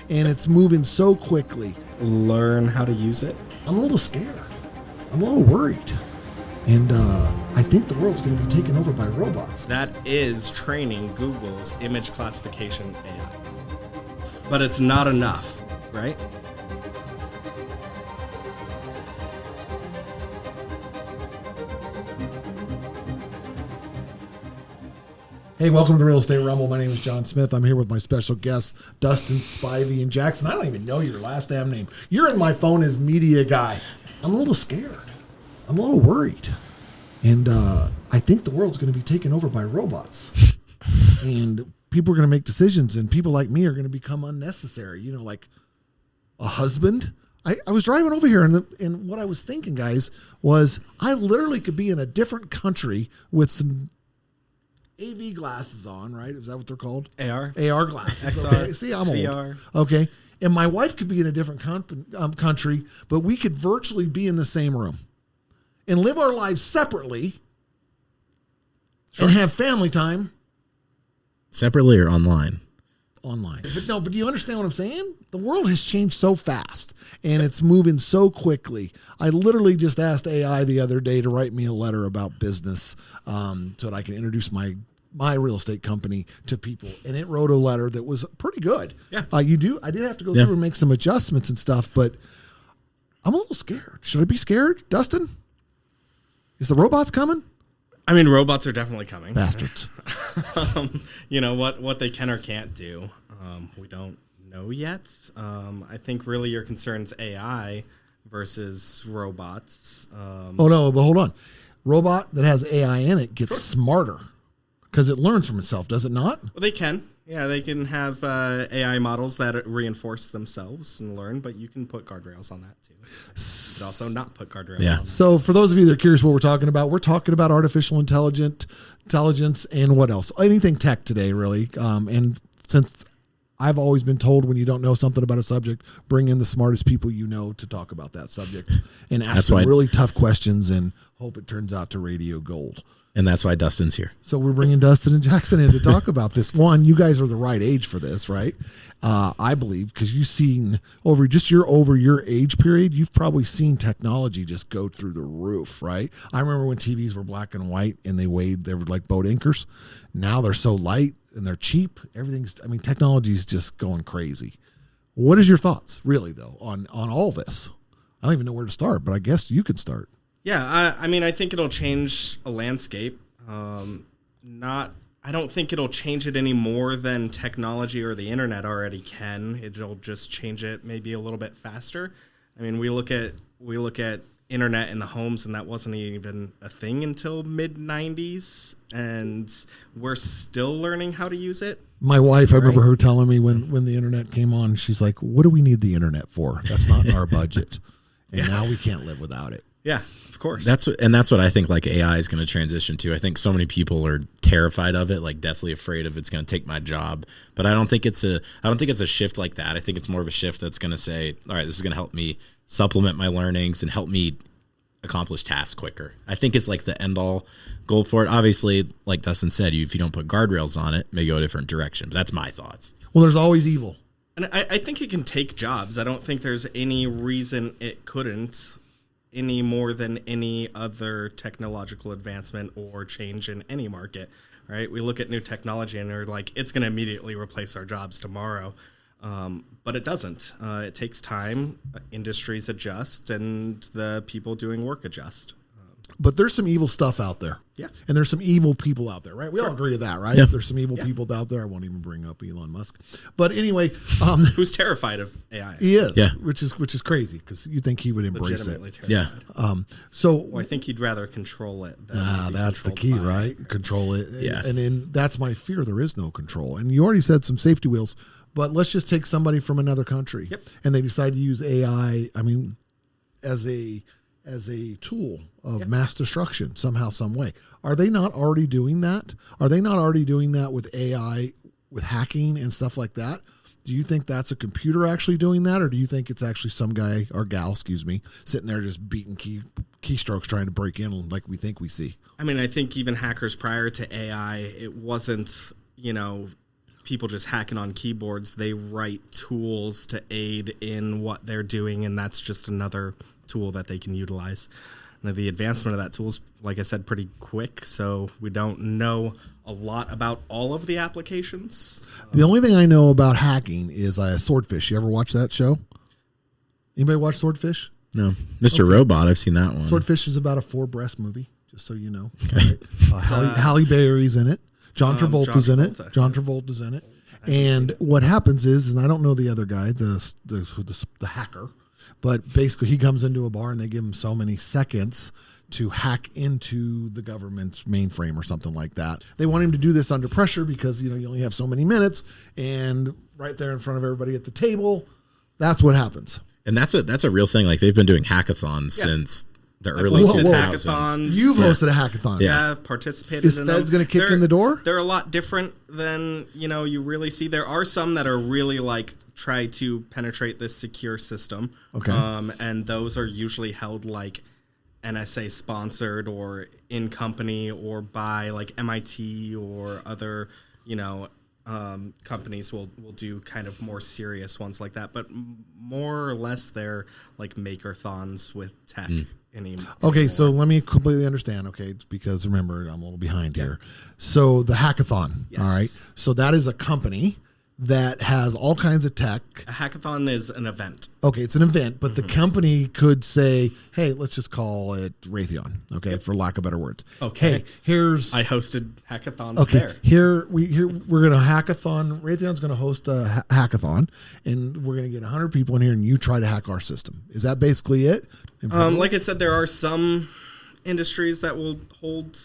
and it's moving so quickly. Learn how to use it. I'm a little scared. I'm a little worried. And I think the world's going to be taken over by robots. That is training Google's image classification AI. But it's not enough, right? Hey, welcome to the Real Estate Rumble. My name is John Smith. I'm here with my special guests, Dustin Spivey and Jackson. I don't even know your last damn name. You're in my phone as media guy. I'm a little scared. I'm a little worried. And I think the world's going to be taken over by robots. And people are going to make decisions, and people like me are going to become unnecessary. You know, like a husband. I was driving over here, and what I was thinking, guys, was I literally could be in a different country with some AV glasses on, right? Is that what they're called? AR. AR glasses. XR. Okay. See, I'm VR. old. Okay. And my wife could be in a different country, but we could virtually be in the same room and live our lives separately and have family time. Separately or online? Online. But do you understand what I'm saying? The world has changed so fast and it's moving so quickly. I literally just asked AI the other day to write me a letter about business so that I can introduce my real estate company to people. And it wrote a letter that was pretty good. Yeah. I did have to go through and make some adjustments and stuff, but I'm a little scared. Should I be scared, Dustin? Is the robots coming? I mean, robots are definitely coming. Bastards. You know, what they can or can't do, we don't know yet. I think really your concern's AI versus robots. Oh, no, but hold on. Robot that has AI in it gets smarter because it learns from itself, does it not? Well, they can. Yeah, they can have AI models that reinforce themselves and learn, but you can put guardrails on that too. You could also not put guardrails on that. So for those of you that are curious what we're talking about artificial intelligence and what else? Anything tech today, really. And since I've always been told when you don't know something about a subject, bring in the smartest people you know to talk about that subject and ask them really tough questions and hope it turns out to radio gold. And that's why Dustin's here. So we're bringing Dustin and Jackson in to talk about this. One, you guys are the right age for this, right? I believe, because you've seen over your age period, you've probably seen technology just go through the roof, right? I remember when TVs were black and white and they were like boat anchors. Now they're so light and they're cheap. Technology's just going crazy. What is your thoughts, really, though, on all this? I don't even know where to start, but I guess you could start. Yeah, I think it'll change a landscape. I don't think it'll change it any more than technology or the internet already can. It'll just change it maybe a little bit faster. I mean, we look at internet in the homes, and that wasn't even a thing until mid-90s, and we're still learning how to use it. My wife, I remember her telling me when the internet came on, she's like, "What do we need the internet for? That's not in our budget." And now we can't live without it. Yeah, of course. That's what I think like AI is going to transition to. I think so many people are terrified of it, like deathly afraid of it's going to take my job. But I don't think it's a shift like that. I think it's more of a shift that's going to say, all right, this is going to help me supplement my learnings and help me accomplish tasks quicker. I think it's like the end all goal for it. Obviously, like Dustin said, if you don't put guardrails on it, it may go a different direction. But that's my thoughts. Well, there's always evil. And I think it can take jobs. I don't think there's any reason it couldn't, any more than any other technological advancement or change in any market, right? We look at new technology and we're like, it's going to immediately replace our jobs tomorrow. But it doesn't. It takes time. Industries adjust and the people doing work adjust. But there's some evil stuff out there. Yeah. And there's some evil people out there, right? We all agree to that, right? Yeah. There's some evil people out there. I won't even bring up Elon Musk. But anyway. Who's terrified of AI? He is. Yeah. Which is crazy because you think he would embrace it. Terrified. Yeah. Well, I think he'd rather control it. That's the key, right? Control it. Yeah. And that's my fear. There is no control. And you already said some safety wheels, but let's just take somebody from another country. Yep. And they decide to use AI, as a tool of mass destruction somehow, some way. Are they not already doing that? Are they not already doing that with AI, with hacking and stuff like that? Do you think that's a computer actually doing that? Or do you think it's actually some guy or gal, sitting there just beating keystrokes trying to break in like we think we see? I mean, I think even hackers prior to AI, it wasn't, people just hacking on keyboards. They write tools to aid in what they're doing, and that's just another tool that they can utilize. Now, the advancement of that tool is, like I said, pretty quick, so we don't know a lot about all of the applications. The only thing I know about hacking is Swordfish. You ever watch that show? Anybody watch Swordfish? No. Mr. Robot, I've seen that one. Swordfish is about a 4-breast movie, just so you know. Right? Halle Berry's in it. John Travolta's in it. John Travolta's in it. And what happens is, and I don't know the other guy, the hacker, but basically he comes into a bar and they give him so many seconds to hack into the government's mainframe or something like that. They want him to do this under pressure because, you only have so many minutes, and right there in front of everybody at the table, that's what happens. And that's a real thing. Like, they've been doing hackathons since the early 2000s. Hackathons. You've hosted a hackathon. Yeah, participated Is in Fed's them. going to kick in the door? They're a lot different than, you really see. There are some that are really, try to penetrate this secure system. Okay. And those are usually held, NSA sponsored or in company or by, MIT or other, companies will do kind of more serious ones like that, but more or less they're maker-thons with tech anymore. Okay, so let me completely understand, because remember, I'm a little behind here. So the hackathon, Yes. all right? So that is a company that has all kinds of tech. A hackathon is an event. Okay, it's an event, but the company could say, hey, let's just call it Raytheon, for lack of better words. Okay. Hey, here's... I hosted hackathons there. We're going to hackathon. Raytheon's going to host a hackathon, and we're going to get 100 people in here, and you try to hack our system. Is that basically it? Like I said, there are some industries that will hold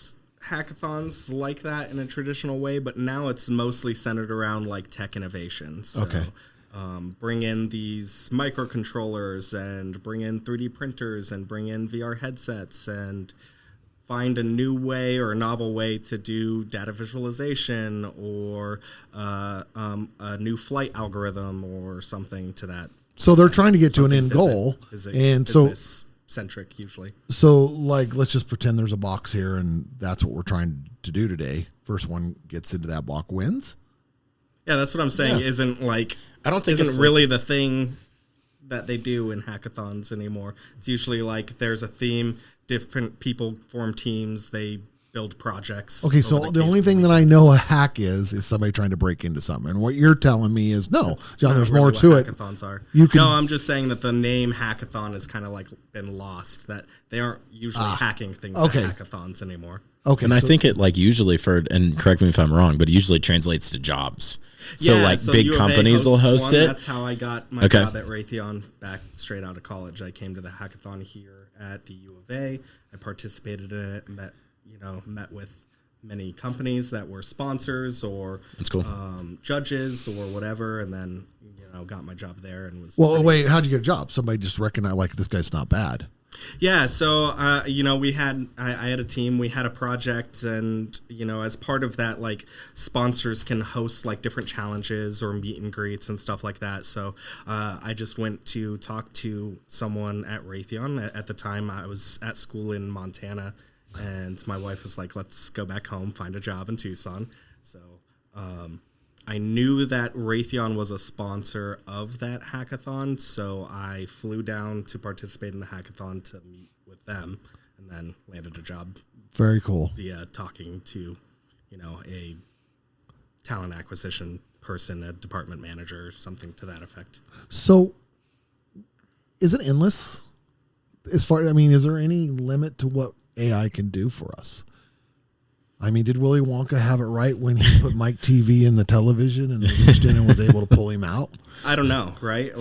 hackathons like that in a traditional way, but now it's mostly centered around tech innovation. So, bring in these microcontrollers and bring in 3D printers and bring in VR headsets and find a new way or a novel way to do data visualization or a new flight algorithm or something to that. So they're trying to get to an end goal, and so centric usually. So let's just pretend there's a box here, and that's what we're trying to do today. First one gets into that box wins. Yeah, that's what I'm saying. Yeah. I don't think isn't really the thing that they do in hackathons anymore. It's usually there's a theme, different people form teams, they build projects. Okay, so the only thing that I know a hack is somebody trying to break into something. And what you're telling me is, no, John, there's more to it. Hackathons are. No, I'm just saying that the name hackathon is kind of been lost, that they aren't usually hacking things at hackathons anymore. Okay, and I think it usually and correct me if I'm wrong, but it usually translates to jobs. So big companies will host it. That's how I got my job at Raytheon back straight out of college. I came to the hackathon here at the U of A. I participated in it, met with many companies that were sponsors or That's cool. Judges or whatever, and then got my job there and was. Well, wait, how'd you get a job? Somebody just recognized this guy's not bad. Yeah, so I had a team, we had a project, and as part of that, sponsors can host different challenges or meet and greets and stuff like that. So I just went to talk to someone at Raytheon. At the time, I was at school in Montana, and my wife was like, "Let's go back home, find a job in Tucson." So I knew that Raytheon was a sponsor of that hackathon, so I flew down to participate in the hackathon to meet with them, and then landed a job. Very cool. Via talking to, a talent acquisition person, a department manager, something to that effect. So, is it endless? Is there any limit to what AI can do for us? Did Willy Wonka have it right when he put Mike TV in the television and they reached in and was able to pull him out? I don't know, right?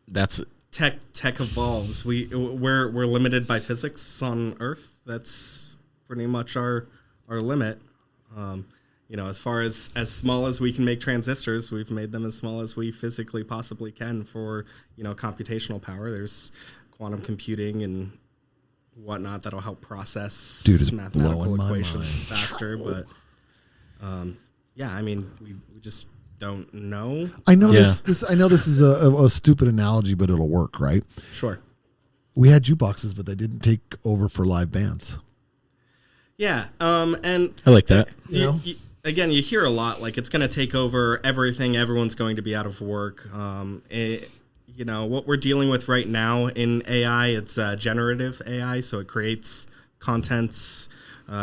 That's tech evolves. We're limited by physics on Earth. That's pretty much our limit. As far as small as we can make transistors, we've made them as small as we physically possibly can for computational power. There's quantum computing and whatnot that'll help process mathematical equations faster, but we just don't know. I know this. I know this is a stupid analogy, but it'll work, right? Sure. We had jukeboxes, but they didn't take over for live bands. Yeah, and I like that. again, you hear a lot like it's going to take over everything. Everyone's going to be out of work. What we're dealing with right now in AI, it's generative AI, so it creates contents,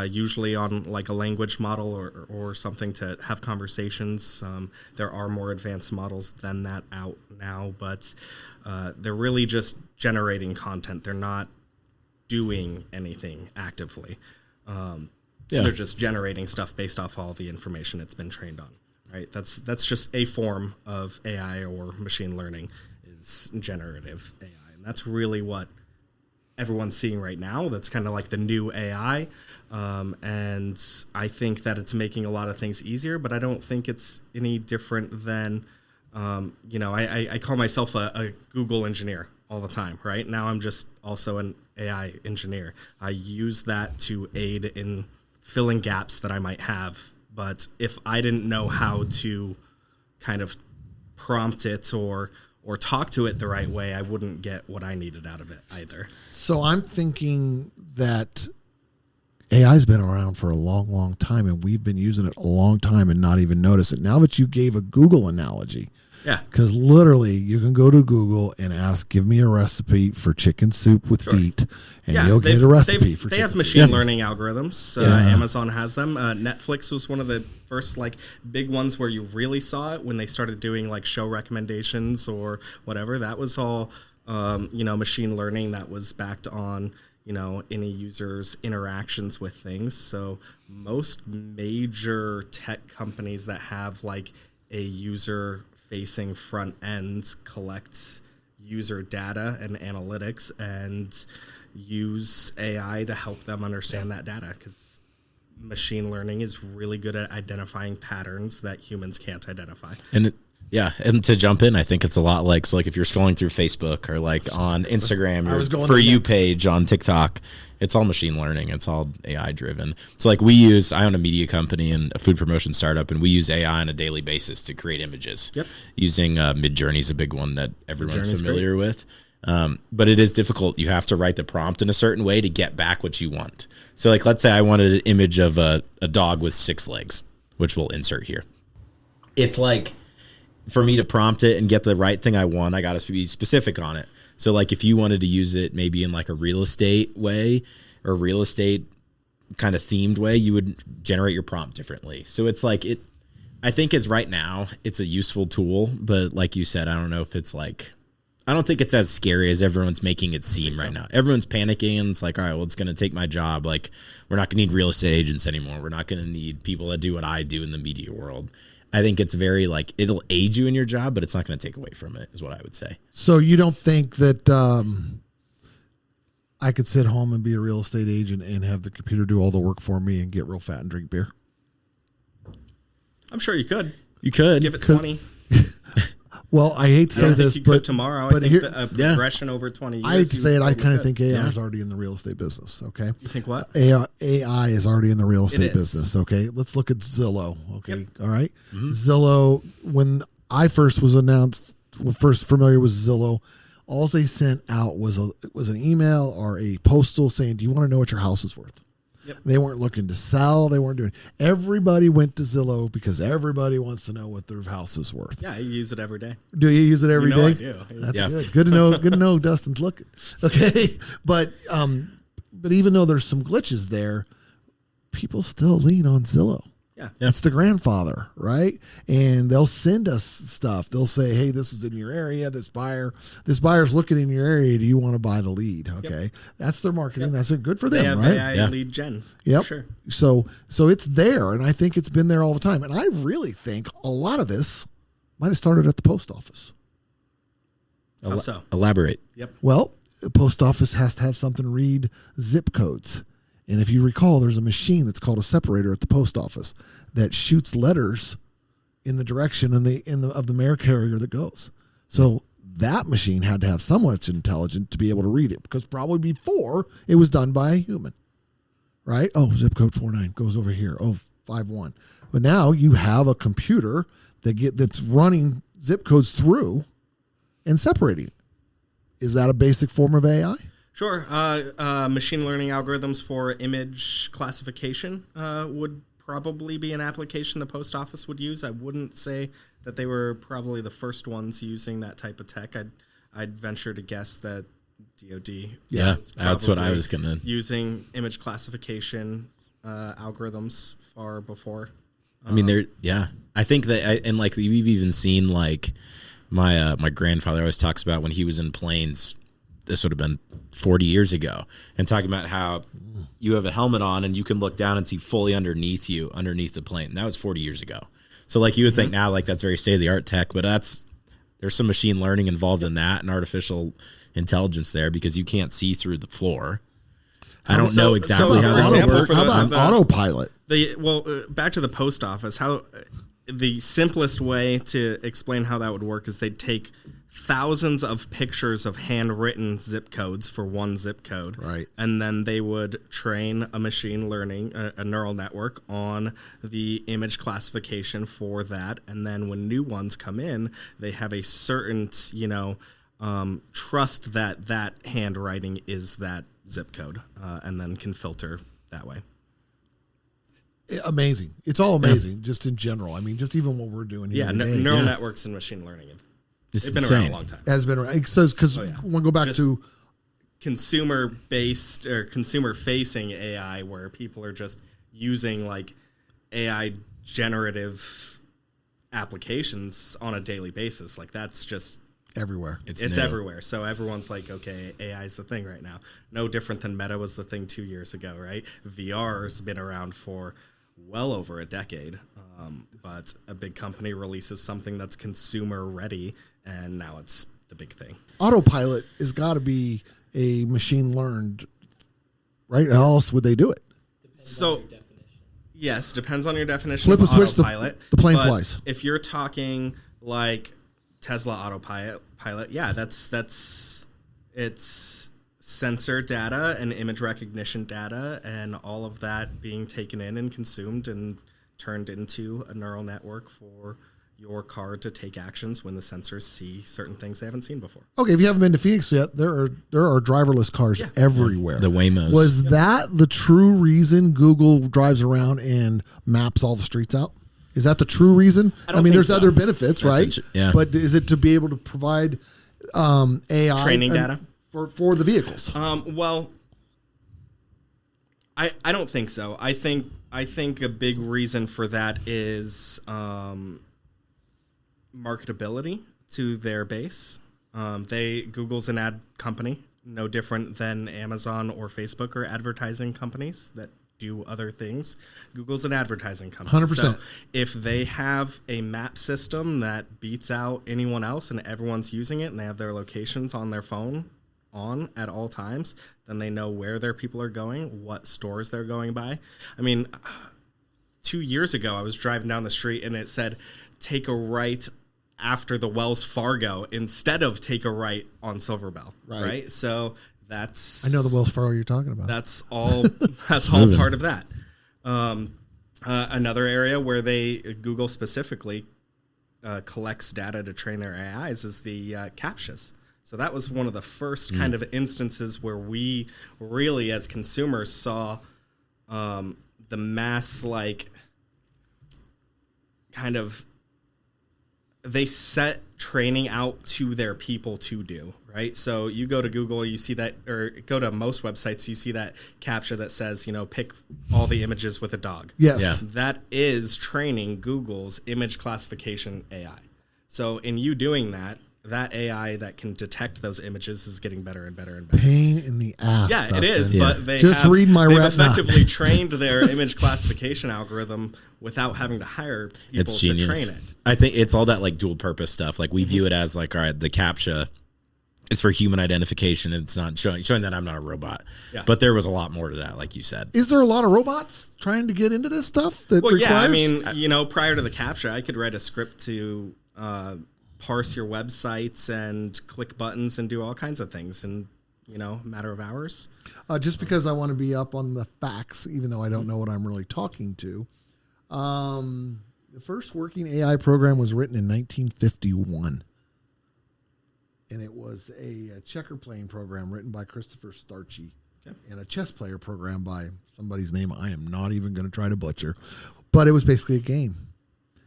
usually on like a language model or something to have conversations. There are more advanced models than that out now, but they're really just generating content. They're not doing anything actively. They're just generating stuff based off all the information it's been trained on. Right? That's just a form of AI or machine learning is generative AI, and that's really what everyone's seeing right now. That's kind of like the new AI. And I think that it's making a lot of things easier, but I don't think it's any different than, I call myself a Google engineer all the time, right? Now I'm just also an AI engineer. I use that to aid in filling gaps that I might have. But if I didn't know how to kind of prompt it or talk to it the right way, I wouldn't get what I needed out of it either. So I'm thinking that AI's been around for a long, long time, and we've been using it a long time and not even notice it. Now that you gave a Google analogy, yeah, because literally you can go to Google and ask, give me a recipe for chicken soup with feet, and you'll get a recipe for chicken soup. They have machine learning algorithms. Amazon has them. Netflix was one of the first like big ones where you really saw it when they started doing like show recommendations or whatever. That was all, machine learning that was backed on, any user's interactions with things. So most major tech companies that have like a user facing front end collect user data and analytics and use AI to help them understand that data, because machine learning is really good at identifying patterns that humans can't identify. And to jump in, I think it's a lot like, so like if you're scrolling through Facebook or like on Instagram, your For You page on TikTok, it's all machine learning. It's all AI driven. So like I own a media company and a food promotion startup, and we use AI on a daily basis to create images. Yep. Using Midjourney is a big one that everyone's familiar with. But it is difficult. You have to write the prompt in a certain way to get back what you want. So like, let's say I wanted an image of a dog with 6 legs, which we'll insert here. It's like, for me to prompt it and get the right thing I want, I got to be specific on it. So like if you wanted to use it maybe in like a real estate way or real estate kind of themed way, you would generate your prompt differently. So it's like I think right now it's a useful tool, but like you said, I don't know if it's like, I don't think it's as scary as everyone's making it seem right now. Everyone's panicking and it's like, all right, well, it's going to take my job. Like, we're not going to need real estate agents anymore. We're not going to need people that do what I do in the media world. I think it's very like, it'll aid you in your job, but it's not going to take away from it, is what I would say. So you don't think that I could sit home and be a real estate agent and have the computer do all the work for me and get real fat and drink beer? I'm sure you could. You could. Give it 20. Well, I hate to say this, but tomorrow, but I think a progression over 20 years. I hate to say it. I kind of think AI is already in the real estate business. Okay. You think what? AI is already in the real estate business. Okay. Let's look at Zillow. Okay. Yep. All right. Mm-hmm. Zillow. When I first was first familiar with Zillow, all they sent out was an email or a postal saying, "Do you want to know what your house is worth?" Yep. They weren't looking to sell. They weren't doing. Everybody went to Zillow because everybody wants to know what their house is worth. Yeah, you use it every day. Do you use it every day? I do. That's good. Good to know. Good to know. Dustin's looking. Okay, but even though there's some glitches there, people still lean on Zillow. Yeah, it's the grandfather, right? And they'll send us stuff. They'll say, "Hey, this is in your area. This buyer's looking in your area. Do you want to buy the lead?" Okay, that's their marketing. That's good for them, they have right? AI lead gen. Yep. Sure. So it's there, and I think it's been there all the time. And I really think a lot of this might have started at the post office. How so? Elaborate. Yep. Well, the post office has to have something read zip codes. And if you recall, there's a machine that's called a separator at the post office that shoots letters in the direction of the mail carrier that goes. So that machine had to have so much intelligence to be able to read it, because probably before it was done by a human, right? Oh, zip code 49 goes over here. Oh, 51. But now you have a computer that's running zip codes through and separating. Is that a basic form of AI? Sure. Machine learning algorithms for image classification would probably be an application the post office would use. I wouldn't say that they were probably the first ones using that type of tech. I'd venture to guess that DoD. Yeah, was that's what I probably was gonna using image classification algorithms far before. I mean, I think that, and like we've even seen like my grandfather always talks about when he was in planes. This would have been 40 years ago, and talking about how you have a helmet on and you can look down and see fully underneath you, underneath the plane. And that was 40 years ago. So like you would think now, like that's very state of the art tech, but there's some machine learning involved in that and artificial intelligence there because you can't see through the floor. I don't know exactly how that works. How about autopilot? Back to the post office. How the simplest way to explain how that would work is they'd take thousands of pictures of handwritten zip codes for one zip code. Right. And then they would train a machine learning, a neural network on the image classification for that. And then when new ones come in, they have a certain, trust that handwriting is that zip code, and then can filter that way. Amazing. It's all amazing, just in general. I mean, just even what we're doing here. Yeah, neural networks and machine learning they've been around a long time. Has been around. Because we'll go back to consumer-based or consumer-facing AI, where people are just using like AI generative applications on a daily basis. Like that's just everywhere. It's everywhere. So everyone's like, okay, AI is the thing right now. No different than Meta was the thing 2 years ago, right? VR has been around for well over a decade. But a big company releases something that's consumer ready, and now it's the big thing. Autopilot has got to be a machine learned, right? How else would they do it? Yes, depends on your definition. Flip a switch, autopilot, the plane flies. If you're talking like Tesla autopilot, it's sensor data and image recognition data, and all of that being taken in and consumed and turned into a neural network for your car to take actions when the sensors see certain things they haven't seen before. Okay, if you haven't been to Phoenix yet, there are driverless cars everywhere. The Waymos. Was that the true reason Google drives around and maps all the streets out? Is that the true reason? I mean, there's other benefits, right? But is it to be able to provide AI training data for the vehicles? Well, I don't think so. I think a big reason for that is marketability to their base. Google's an ad company, no different than Amazon or Facebook are advertising companies that do other things. Google's an advertising company. 100%. So if they have a map system that beats out anyone else and everyone's using it and they have their locations on their phone on at all times, then they know where their people are going, what stores they're going by. I mean, 2 years ago, I was driving down the street and it said, take a right after the Wells Fargo instead of take a right on Silverbell. Right? So that's... I know the Wells Fargo you're talking about. That's all part of that. Another area where Google specifically collects data to train their AIs is the CAPTCHAs. So that was one of the first kind of instances where we really, as consumers, saw the mass, they set training out to their people to do, right? So you go to Google, you see that, or go to most websites, you see that CAPTCHA that says, pick all the images with a dog. Yes. Yeah. That is training Google's image classification AI. So in you doing that AI that can detect those images is getting better and better and better. Pain in the ass. Yeah, Dustin. it is. Yeah. But read my they've retina. effectively trained their image classification algorithm without having to hire people to train it. I think it's all that dual purpose stuff. We view it as all right, the CAPTCHA is for human identification. And it's not showing that I'm not a robot. Yeah. But there was a lot more to that, like you said. Is there a lot of robots trying to get into this stuff? I mean, prior to the CAPTCHA, I could write a script to parse your websites and click buttons and do all kinds of things in a matter of hours. Just because I want to be up on the facts, even though I don't know what I'm really talking to. The first working AI program was written in 1951. And it was a checker playing program written by Christopher Starchy. Okay. And a chess player program by somebody's name I am not even going to try to butcher. but it was basically a game.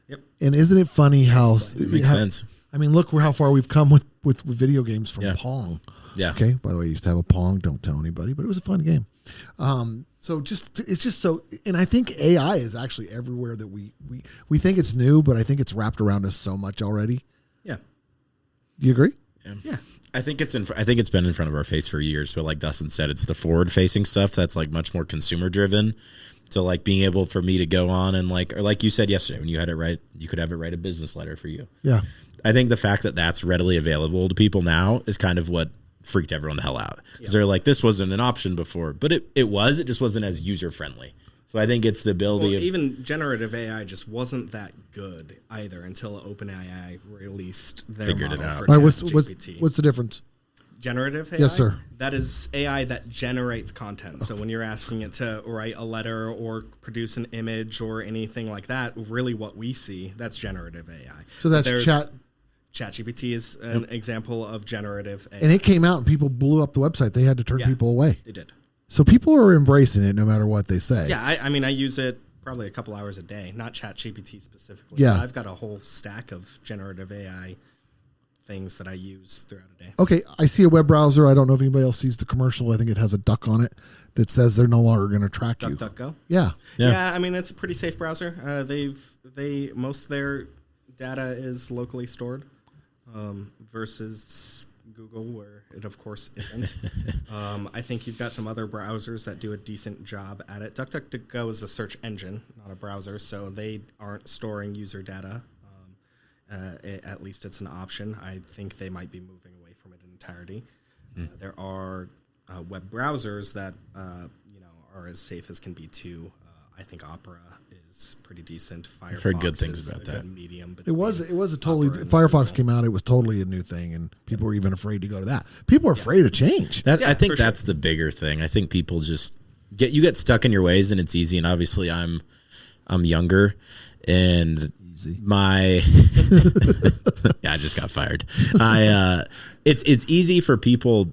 Yep. And isn't it funny how It makes sense. I mean, look how far we've come with video games from Yeah. Pong. Yeah. Okay. By the way, I used to have a Pong. Don't tell anybody, but it was a fun game. So it's just so, and I think AI is actually everywhere that we think it's new, but I think it's wrapped around us so much already. Yeah. Do you agree? Yeah. I think it's been in front of our face for years. But like Dustin said, it's the forward facing stuff that's like much more consumer driven. So like being able for me to go on and like, or like you said yesterday, when you had it right, you could have it write a business letter for you. Yeah. I think the fact that that's readily available to people now is kind of what freaked everyone the hell out. Because they're like, this wasn't an option before, but it just wasn't as user friendly. So I think it's the ability of even generative AI just wasn't that good either until OpenAI released their Figured it model out. for All right. ChatGPT. What's the difference? Generative AI? Yes, sir. That is AI that generates content. So when you're asking it to write a letter or produce an image or anything like that, really what we see, that's generative AI. So that's ChatGPT is an example of generative AI. and it came out and people blew up the website. They had to turn people away. They did. So people are embracing it no matter what they say. Yeah, I mean, I use it probably a couple hours a day, not ChatGPT specifically. Yeah. But I've got a whole stack of generative AI things that I use throughout a day. Okay, I see a web browser. I don't know if anybody else sees the commercial. I think it has a duck on it that says they're no longer going to track you. DuckDuckGo? Yeah. Yeah, I mean, it's a pretty safe browser. Most of their data is locally stored versus Google, where it of course isn't. I think you've got some other browsers that do a decent job at it. DuckDuckGo is a search engine, not a browser, so they aren't storing user data. At least it's an option. I think they might be moving away from it in entirety. There are web browsers that are as safe as can be too. I think Opera is pretty decent. Firefox I've heard good things is about a that. good medium. It was a totally Opera and Firefox Google. came out. It was totally a new thing, and people were even afraid to go to that. People are afraid of change. I think for that's the bigger thing. I think people just get stuck in your ways, and it's easy. And obviously, I'm younger, and my I just got fired. It's easy for people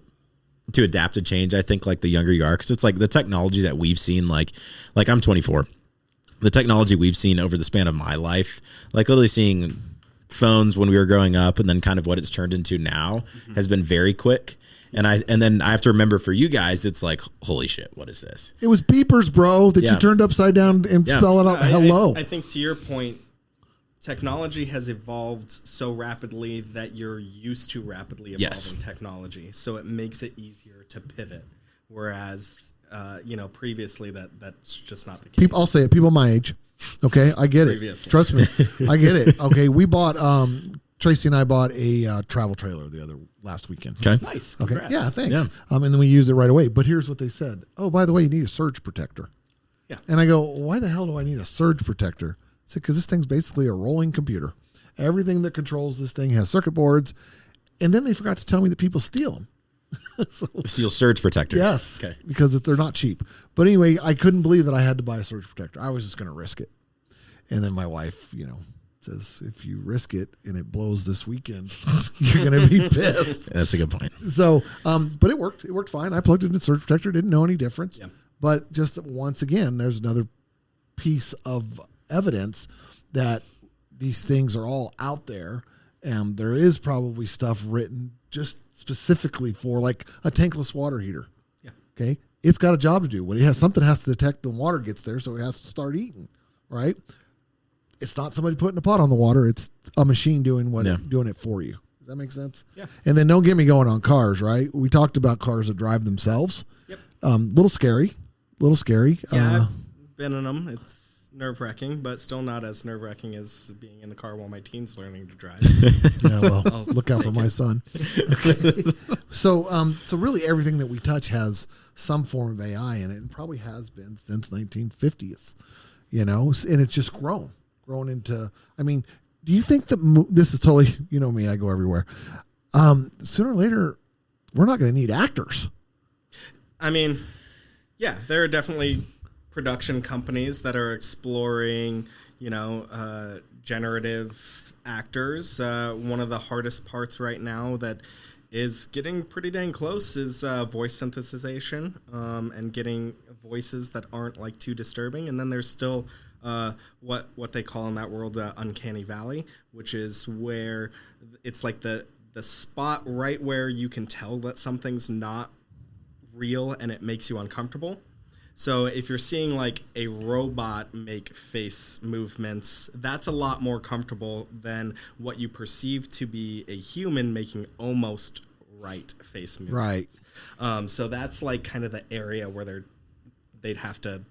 to adapt to change. I think like the younger you are, because it's like the technology that we've seen. Like I'm 24. The technology we've seen over the span of my life, like literally seeing phones when we were growing up, and then kind of what it's turned into now, has been very quick. And then I have to remember for you guys, it's like, holy shit, what is this? It was beepers, bro, that you turned upside down and spell it out. Hello. I think to your point, technology has evolved so rapidly that you're used to rapidly evolving technology. So it makes it easier to pivot. Whereas, previously that's just not the case. I'll say it. People my age. Okay, I get it. Previously. Trust me, I get it. Okay, we bought. Tracy and I bought a travel trailer last weekend. Okay. Nice. Okay. Congrats. Yeah. Thanks. Yeah. And then we used it right away. But here's what they said. Oh, by the way, you need a surge protector. Yeah. And I go, why the hell do I need a surge protector? I said, because this thing's basically a rolling computer. Everything that controls this thing has circuit boards. And then they forgot to tell me that people steal them. Steel surge protectors. Yes. Okay. Because they're not cheap. But anyway, I couldn't believe that I had to buy a surge protector. I was just going to risk it. And then my wife, says, if you risk it and it blows this weekend, you're going to be pissed. That's a good point. So, but it worked. It worked fine. I plugged it in the surge protector. Didn't know any difference. Yeah. But just once again, there's another piece of evidence that these things are all out there. And there is probably stuff written just specifically for like a tankless water heater. Yeah. Okay. It's got a job to do. When it has something has to detect the water gets there, so it has to start eating. Right. It's not somebody putting a pot on the water. It's a machine doing doing it for you. Does that make sense? Yeah. And then don't get me going on cars, right? We talked about cars that drive themselves. Yep. Little scary. Yeah, I've been in them. It's nerve-wracking, but still not as nerve-wracking as being in the car while my teen's learning to drive. Yeah, well, look out for my son. Okay. So really everything that we touch has some form of AI in it, and probably has been since 1950s, and it's just grown into, do you think that this is totally, me, I go everywhere. Sooner or later, we're not going to need actors. Yeah, there are definitely production companies that are exploring, generative actors. One of the hardest parts right now that is getting pretty dang close is voice synthesization and getting voices that aren't like too disturbing. And then there's still what they call in that world uncanny valley, which is where it's like the spot right where you can tell that something's not real and it makes you uncomfortable. So if you're seeing like a robot make face movements, that's a lot more comfortable than what you perceive to be a human making almost right face movements. Right. So that's like kind of the area where they'd have to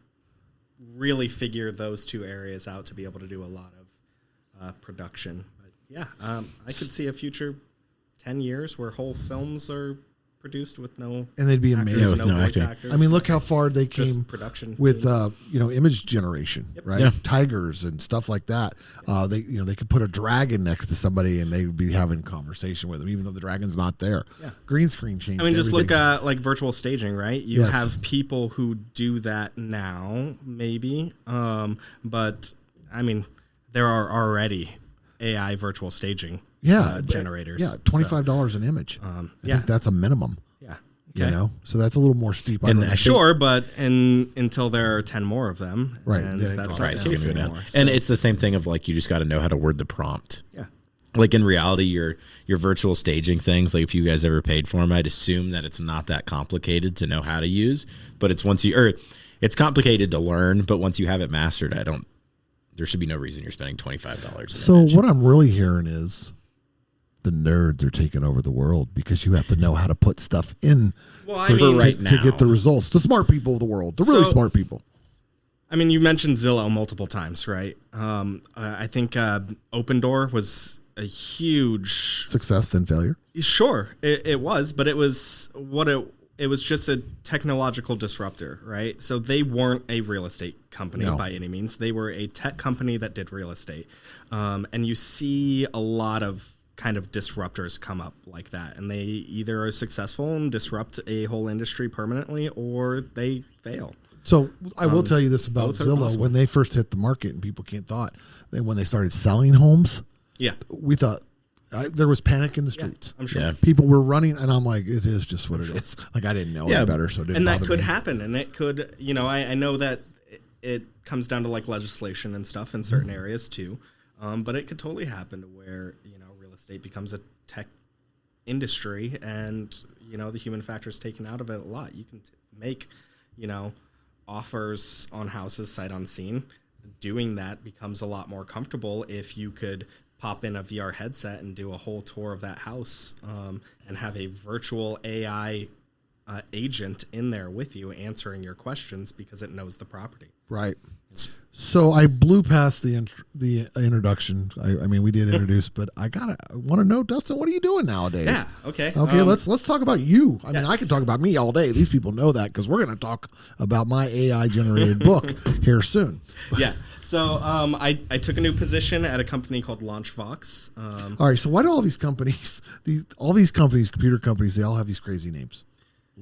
really figure those two areas out to be able to do a lot of production. But yeah, I could see a future 10 years where whole films are produced with no, and they'd be actors, amazing. Yeah, with no voice acting. actors. I mean, look how far they Just came production with teams. image generation, right? Yeah. Tigers and stuff like that. They could put a dragon next to somebody and they'd be having conversation with them, even though the dragon's not there. Yeah. Green screen changed. I mean, just everything. look at like virtual staging, right? You Yes. have people who do that now, maybe, but I mean, there are already AI virtual staging generators. Yeah, $25 an image. I think that's a minimum. Yeah. You know, so that's a little more steep. I And don't know. Sure, but until there are 10 more of them, Right, and then it that's goes not Right, the so case it's gonna go down. anymore. And So, it's the same thing of like you just got to know how to word the prompt. yeah. Like in reality, your virtual staging things, like if you guys ever paid for them, I'd assume that it's not that complicated to know how to use. But it's it's complicated to learn. But once you have it mastered, there should be no reason you're spending $25. So what I'm really hearing is the nerds are taking over the world because you have to know how to put stuff in Well, I for mean, right to get the now. results. The smart people of the world, the really So- smart people. I mean, you mentioned Zillow multiple times, right? I think Open Door was a huge Success and failure. Sure, it was, but it was it was just a technological disruptor, right? So they weren't a real estate company No. by any means. They were a tech company that did real estate. And you see a lot of kind of disruptors come up like that. And they either are successful and disrupt a whole industry permanently or they fail. So I will tell you this about both are Zillow. possible. When they first hit the market and people thought that when they started selling homes, Yeah, we thought there was panic in the streets. I'm sure. Yeah. People were running, and I'm like, it is just what it is. Like, I didn't know Yeah, any better, so it didn't And that bother could me. happen, and it could, I know that it comes down to like legislation and stuff in certain areas too, but it could totally happen to where real estate becomes a tech industry, and the human factor is taken out of it a lot. You can make offers on houses sight unseen. Doing that becomes a lot more comfortable if you could pop in a VR headset and do a whole tour of that house, and have a virtual AI agent in there with you answering your questions because it knows the property. Right. So I blew past the introduction. I mean, we did introduce, but I want to know, Dustin, what are you doing nowadays? Yeah. Okay. Okay, let's talk about you. I mean, yes. I can talk about me all day. These people know that because we're going to talk about my AI generated book here soon. Yeah. So I took a new position at a company called LaunchVox. All right. So why do all these companies, computer companies, they all have these crazy names?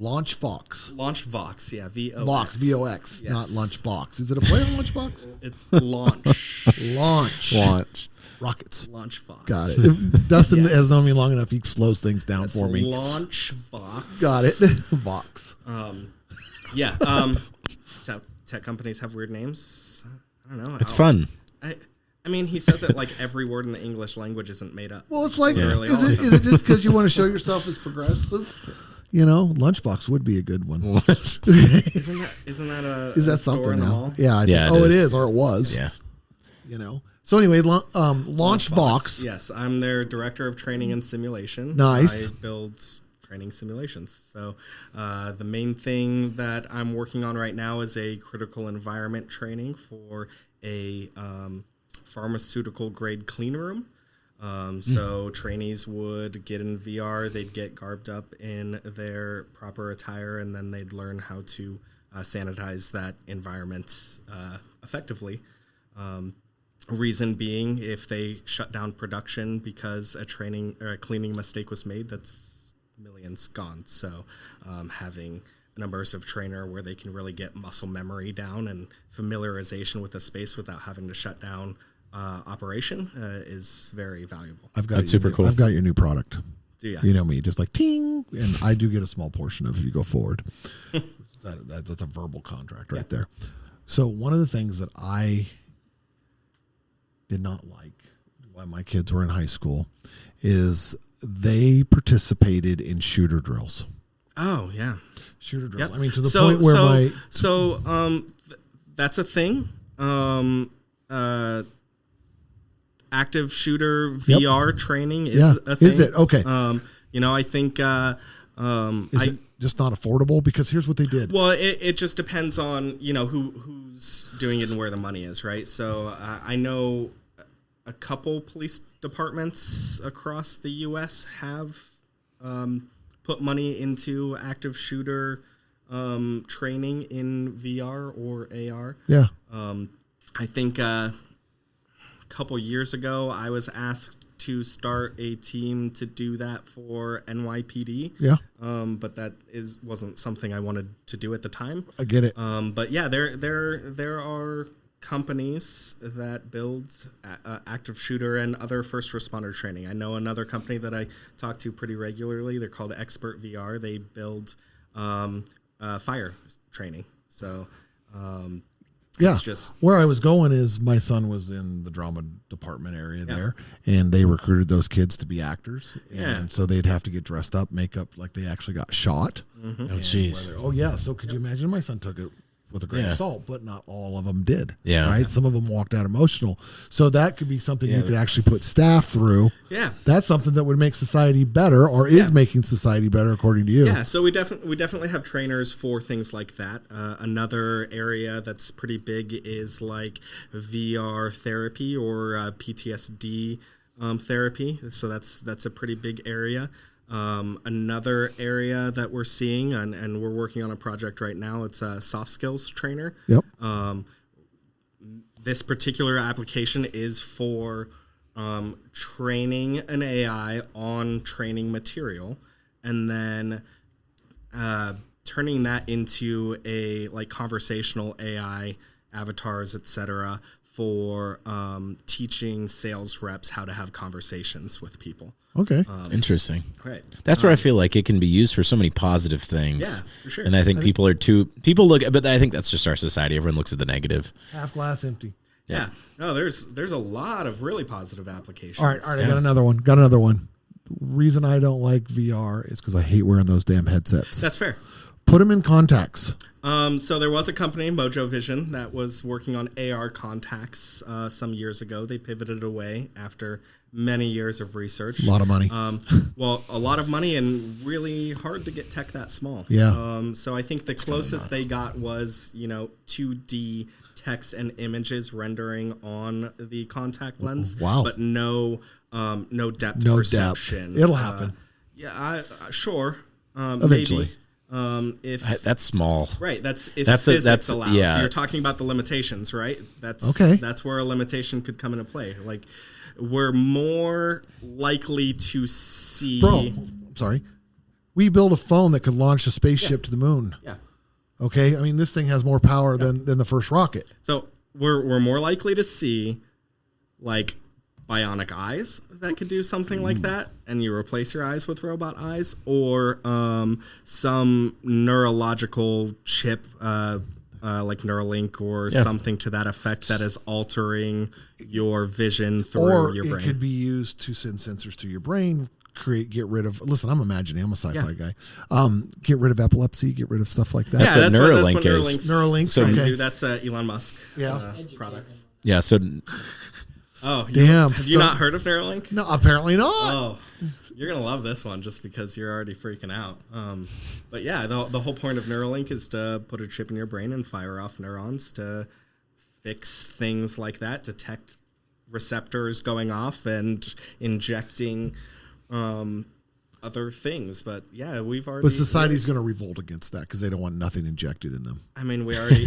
LaunchVox. LaunchVox, yeah, V-O-X. Vox, V-O-X, Yes. not Lunchbox. Is it a play on Lunchbox? It's launch. Launch. Rockets. LaunchVox. Got it. If Dustin Yes. has known me long enough. He slows things down It's for me. LaunchVox. Got it. Vox. Yeah. Tech companies have weird names. I don't know. It's fun. I mean, he says it like every word in the English language isn't made up. Well, it's like, Literally is all of it them. just because you want to show yourself as progressive? Lunchbox would be a good one. Isn't that a Is that store something in the now? mall? Yeah. I Yeah, think, it it is. is, or it was. Yeah. So anyway, LaunchVox. Yes, I'm their director of training and simulation. Nice. I build training simulations. So the main thing that I'm working on right now is a critical environment training for a pharmaceutical grade clean room. So trainees would get in VR, they'd get garbed up in their proper attire, and then they'd learn how to sanitize that environment effectively. Reason being, if they shut down production because a training or a cleaning mistake was made, that's millions gone. So having an immersive trainer where they can really get muscle memory down and familiarization with the space without having to shut down operation is very valuable. That's super cool. I've got your new product. Do ya? You know me, just like ting, and I do get a small portion of it if you go forward. That's a verbal contract right there. So one of the things that I did not like while my kids were in high school is they participated in shooter drills. Oh yeah, Shooter drills. Yep. I mean, to the point where that's a thing. Active shooter VR training is a thing. Is it? Okay. I think is it just not affordable? Because here's what they did. Well, it just depends on who's doing it and where the money is, right? So I know a couple police departments across the U.S. have put money into active shooter training in VR or AR. Yeah. I think a couple years ago, I was asked to start a team to do that for NYPD. Yeah. But that wasn't something I wanted to do at the time. I get it. But yeah, there are companies that build active shooter and other first responder training. I know another company that I talk to pretty regularly. They're called Expert VR. They build fire training. So yeah, it's just where I was going is my son was in the drama department area there, and they recruited those kids to be actors. And so they'd have to get dressed up, makeup like they actually got shot. Oh, jeez. Oh, yeah. So could you imagine? My son took it with a grain of salt, but not all of them did. Yeah. Right? Some of them walked out emotional. So that could be something you could actually put staff through. Yeah. That's something that would make society better, or is making society better, according to you. Yeah, so we definitely have trainers for things like that. Another area that's pretty big is like VR therapy or PTSD therapy. So that's a pretty big area. Another area that we're seeing, and we're working on a project right now, it's a soft skills trainer. Yep. This particular application is for training an AI on training material, and then turning that into a conversational AI avatars, etc., for teaching sales reps how to have conversations with people. Okay. Interesting. Right. That's where I feel like it can be used for so many positive things. Yeah, for sure. And I think people look at, but I think that's just our society. Everyone looks at the negative. Half glass empty. Yeah. No, there's a lot of really positive applications. All right. I got another one. The reason I don't like VR is because I hate wearing those damn headsets. That's fair. Put them in contacts. So there was a company, Mojo Vision, that was working on AR contacts some years ago. They pivoted away after many years of research. A lot of money. A lot of money and really hard to get tech that small. Yeah. So I think the closest they got was, 2D text and images rendering on the contact lens. Wow. But no depth No perception. depth. It'll happen. Sure. Eventually. Maybe. If That's small. right, that's if That's physics allows. yeah. So you're talking about the limitations, right? That's okay. That's where a limitation could come into play. Like, we're more likely to see. Bro, I'm sorry. We built a phone that could launch a spaceship to the moon. Yeah. Okay, I mean this thing has more power than the first rocket. So we're more likely to see like bionic eyes that could do something like that, and you replace your eyes with robot eyes, or some neurological chip like Neuralink or something to that effect that is altering your vision through your brain. Or it could be used to send sensors to your brain, get rid of. Listen, I'm imagining. I'm a sci-fi guy. Get rid of epilepsy. Get rid of stuff like that. Yeah, That's what Neuralink is. Neuralink's trying to okay. do. That's Elon Musk product. Yeah. So Oh, damn! Have you not heard of Neuralink? No, apparently not. Oh, you're gonna love this one just because you're already freaking out. But yeah, the whole point of Neuralink is to put a chip in your brain and fire off neurons to fix things like that, detect receptors going off and injecting other things. But yeah, we've already. But society's going to revolt against that because they don't want nothing injected in them. I mean, we already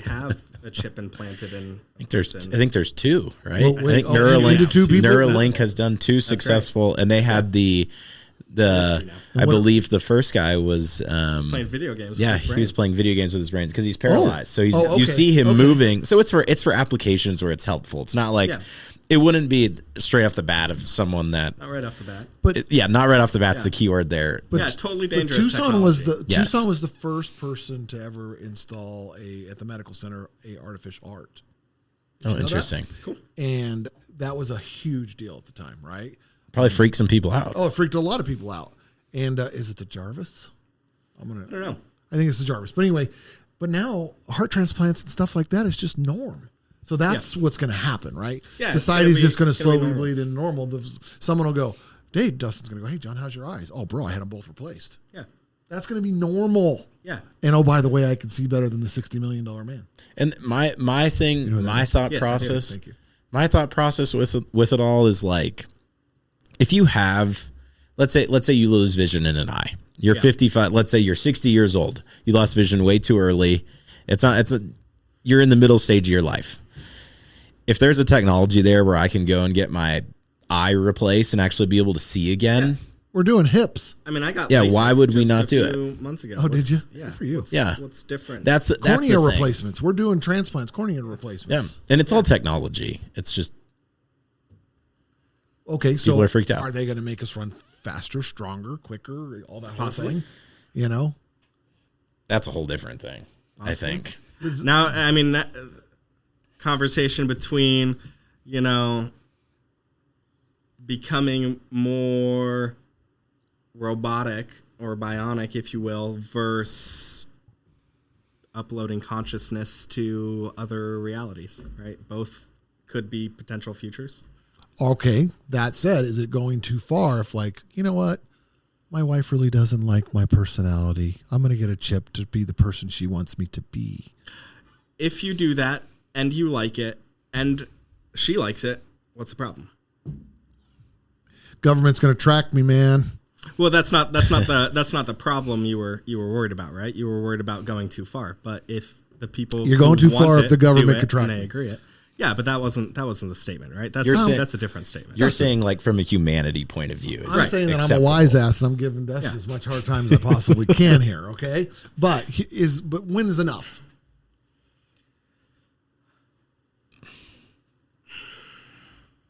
have a chip implanted in. I think there's two, right? Well, I think Neuralink Neuralink has done two successful, and they had I believe the first guy was playing video games. Yeah, with his brain. he was playing video games with his brain because he's paralyzed. So okay. you see him moving. So it's for applications where it's helpful. It's not like it wouldn't be straight off the bat of someone that Not right off the bat. But not right off the bat's the keyword there. But totally dangerous. Tucson was technology. was the first person to ever install at the medical center a artificial heart. Oh, You know that? interesting. Cool. And that was a huge deal at the time, right? Probably freak some people out. Oh, it freaked a lot of people out. And is it the Jarvis? I don't know. I think it's the Jarvis. But anyway, but now heart transplants and stuff like that is just norm. So that's what's going to happen, right? Yeah, Society's just going to slowly normal. bleed into normal. Someone will go, Dave, Dustin's going to go, hey, John, how's your eyes? Oh, bro, I had them both replaced. Yeah. That's going to be normal. Yeah. And oh, by the way, I can see better than the $60 million man. And my thing, You know my thought Yes, I do. process, Thank you. my thought process with it all is like, if you have, let's say you lose vision in an eye. You're 55. Let's say you're 60 years old. You lost vision way too early. You're in the middle stage of your life. If there's a technology there where I can go and get my eye replaced and actually be able to see again, We're doing hips. I mean, I got Yeah, LASIK why would we just not a do few months ago. Oh, did you? Yeah. Good for you. What's different? that's the Cornea thing. replacements. We're doing transplants, cornea Yeah, replacements. and it's all technology. It's just Okay, so People are freaked out. Are they going to make us run faster, stronger, quicker, all that whole thing? You know? that's a whole different thing. I think. Now, I mean, that conversation between, becoming more robotic or bionic, if you will, versus uploading consciousness to other realities, right? Both could be potential futures. Okay, that said, is it going too far if, like, you know what? My wife really doesn't like my personality. I'm going to get a chip to be the person she wants me to be. If you do that and you like it and she likes it, what's the problem? Government's going to track me, man. Well, that's not the problem you were worried about, right? You were worried about going too far. But if the people You're going who too far want if it the government do could track and they me. agree it. Yeah, but that wasn't the statement, right? That's You're a different statement. You're saying like from a humanity point of view. I'm saying that I'm a wise ass and I'm giving Dustin as much hard time as I possibly can here, okay? But when is enough?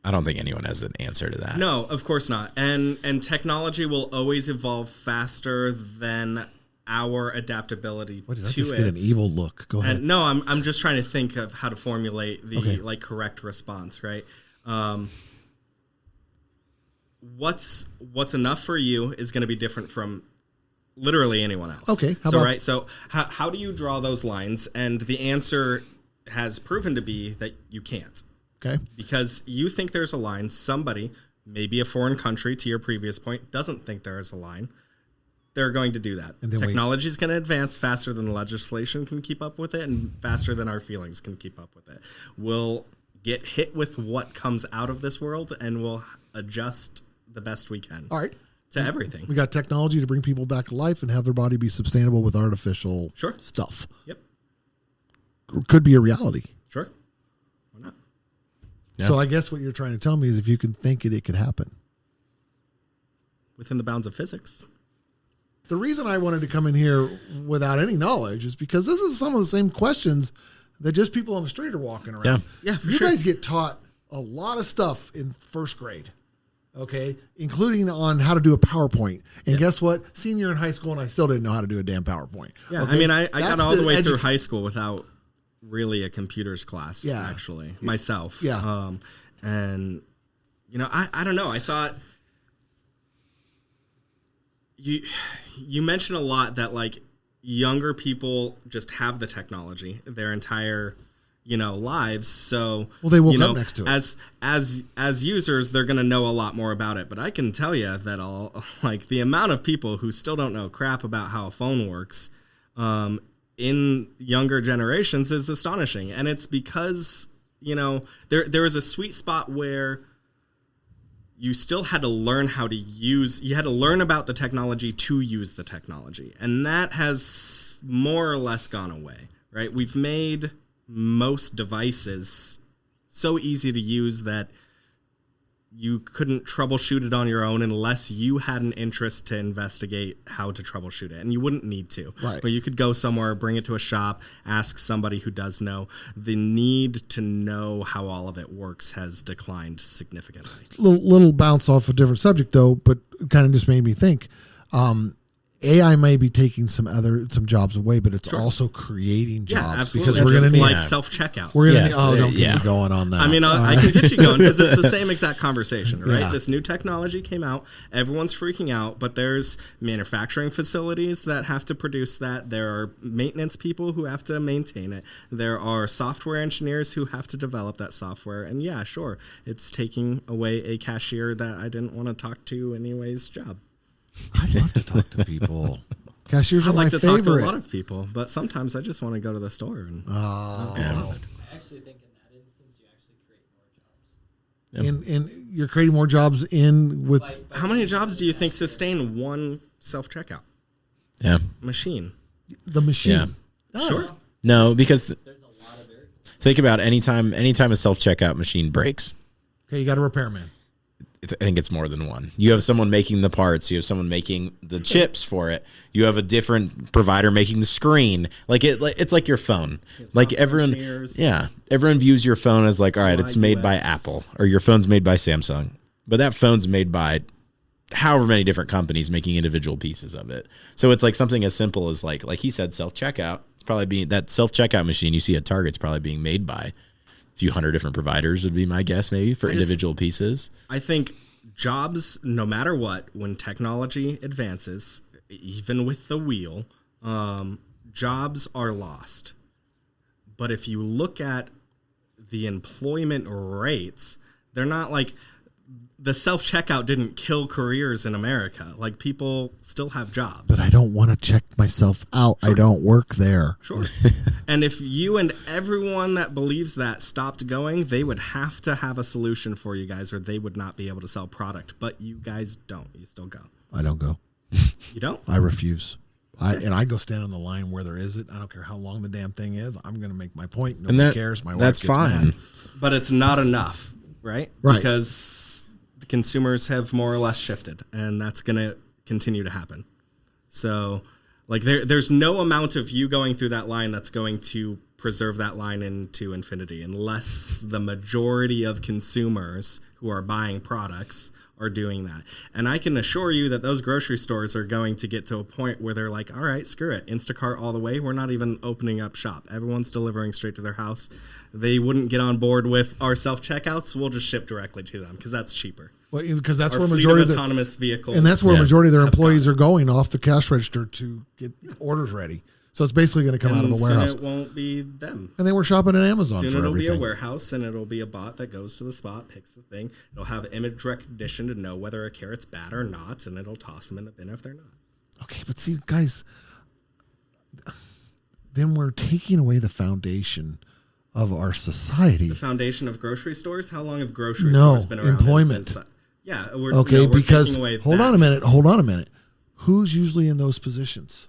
I don't think anyone has an answer to that. No, of course not. And technology will always evolve faster than our adaptability What did to I just it. get an evil look? Go ahead. And no, I'm just trying to think of how to formulate the Okay. correct response, right? What's enough for you is going to be different from literally anyone else. Okay, So how do you draw those lines? And the answer has proven to be that you can't, Okay. because you think there's a line. Somebody, maybe a foreign country, to your previous point, doesn't think there is a line. They're going to do that. And then Technology is going to advance faster than legislation can keep up with it, and faster than our feelings can keep up with it. We'll get hit with what comes out of this world, and we'll adjust the best we can All right. to everything. We got technology to bring people back to life and have their body be sustainable with artificial Sure. stuff. Yep. Could be a reality. Sure. Why not? Yeah. So I guess what you're trying to tell me is if you can think it, it could happen. Within the bounds of physics. The reason I wanted to come in here without any knowledge is because this is some of the same questions that just people on the street are walking around. Yeah. Yeah, for You sure. guys get taught a lot of stuff in first grade, okay, including on how to do a PowerPoint. And guess what? Senior in high school, and I still didn't know how to do a damn PowerPoint. Yeah, okay? I mean, I got That's all the way through edu- high school without really a computers class, Yeah. actually, myself. Yeah. And, I don't know. I thought you mentioned a lot that, like, younger people just have the technology their entire, lives. So, Well, they woke up next to it. As users, they're going to know a lot more about it. But I can tell you that the amount of people who still don't know crap about how a phone works, in younger generations is astonishing. And it's because, there was a sweet spot where you still had to learn you had to learn about the technology to use the technology. And that has more or less gone away, right? We've made most devices so easy to use that you couldn't troubleshoot it on your own unless you had an interest to investigate how to troubleshoot it. And you wouldn't need to. Right. But you could go somewhere, bring it to a shop, ask somebody who does know. The need to know how all of it works has declined significantly. Little bounce off a different subject, though, but it kind of just made me think. AI may be taking some jobs away, but it's also creating jobs absolutely. because we're going to need like self-checkout. We're going to don't get me going on that. I mean, I can get you going because it's the same exact conversation, right? Yeah. This new technology came out, everyone's freaking out, but there's manufacturing facilities that have to produce that. There are maintenance people who have to maintain it. There are software engineers who have to develop that software. And yeah, sure, it's taking away a cashier that I didn't want to talk to anyways job. I'd love to talk to people. Cashiers are I like my to favorite. talk to a lot of people, but sometimes I just want to go to the store. And I actually think in that instance, you actually create more jobs. And you're creating more jobs with. how many jobs do you think sustain one self-checkout machine? The machine. Yeah. Oh. Sure. No, because There's a lot of variables. think about anytime a self-checkout machine breaks. Okay, you got a repairman. I think it's more than one. You have someone making the parts. You have someone making the chips for it. You have a different provider making the screen. It's like your phone. Like everyone, engineers. everyone views your phone as like, all right, it's made by UX. Apple, or your phone's made by Samsung, but that phone's made by however many different companies making individual pieces of it. So it's like something as simple as like he said, self-checkout. It's probably being that self-checkout machine you see at Target's probably being made by few hundred different providers would be my guess, maybe for individual pieces. I think jobs, no matter what, when technology advances, even with the wheel, jobs are lost. But if you look at the employment rates, they're not like the self-checkout didn't kill careers in America. Like people still have jobs. But I don't want to check myself out. Sure. I don't work there. Sure. And if you and everyone that believes that stopped going, they would have to have a solution for you guys or they would not be able to sell product. But you guys don't. You still go. I don't go. You don't? I refuse. I go stand on the line where there is it. I don't care how long the damn thing is. I'm going to make my point. Nobody cares. My wife that's gets fine. mad. But it's not enough, right? Right. Because the consumers have more or less shifted, and that's going to continue to happen. So, like, there's no amount of you going through that line that's going to preserve that line into infinity unless the majority of consumers who are buying products are doing that. And I can assure you that those grocery stores are going to get to a point where they're like, all right, screw it. Instacart all the way. We're not even opening up shop. Everyone's delivering straight to their house. They wouldn't get on board with our self-checkouts. We'll just ship directly to them because that's cheaper. Well, because that's Our where fleet majority of of the autonomous vehicles. and that's where majority of their employees are going off the cash register to get orders ready. So it's basically going to come out of a warehouse. Soon it won't be them. And then we're shopping at Amazon Soon for it'll everything. be a warehouse, and it'll be a bot that goes to the spot, picks the thing. It'll have image recognition to know whether a carrot's bad or not, and it'll toss them in the bin if they're not. Okay, but see, guys, then we're taking away the foundation of our society. The foundation of grocery stores? How long have grocery No, stores been around? employment. Yeah. Okay, we're because taking away hold that. on a minute. Who's usually in those positions?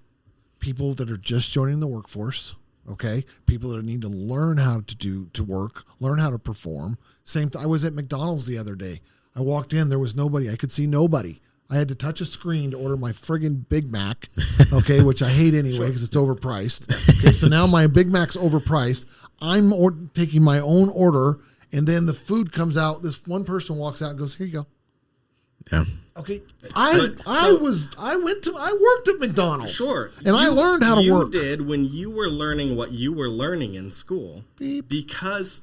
People that are just joining the workforce. Okay, people that need to learn how to work, learn how to perform. I was at McDonald's the other day. I walked in, there was nobody. I could see nobody. I had to touch a screen to order my friggin' Big Mac, okay, which I hate anyway because it's overpriced. Okay, so now my Big Mac's overpriced. I'm taking my own order, and then the food comes out. This one person walks out and goes, "Here you go." Yeah. Okay, I worked at McDonald's. Sure. And I learned how to work. You did when you were learning what you were learning in school. Beep. Because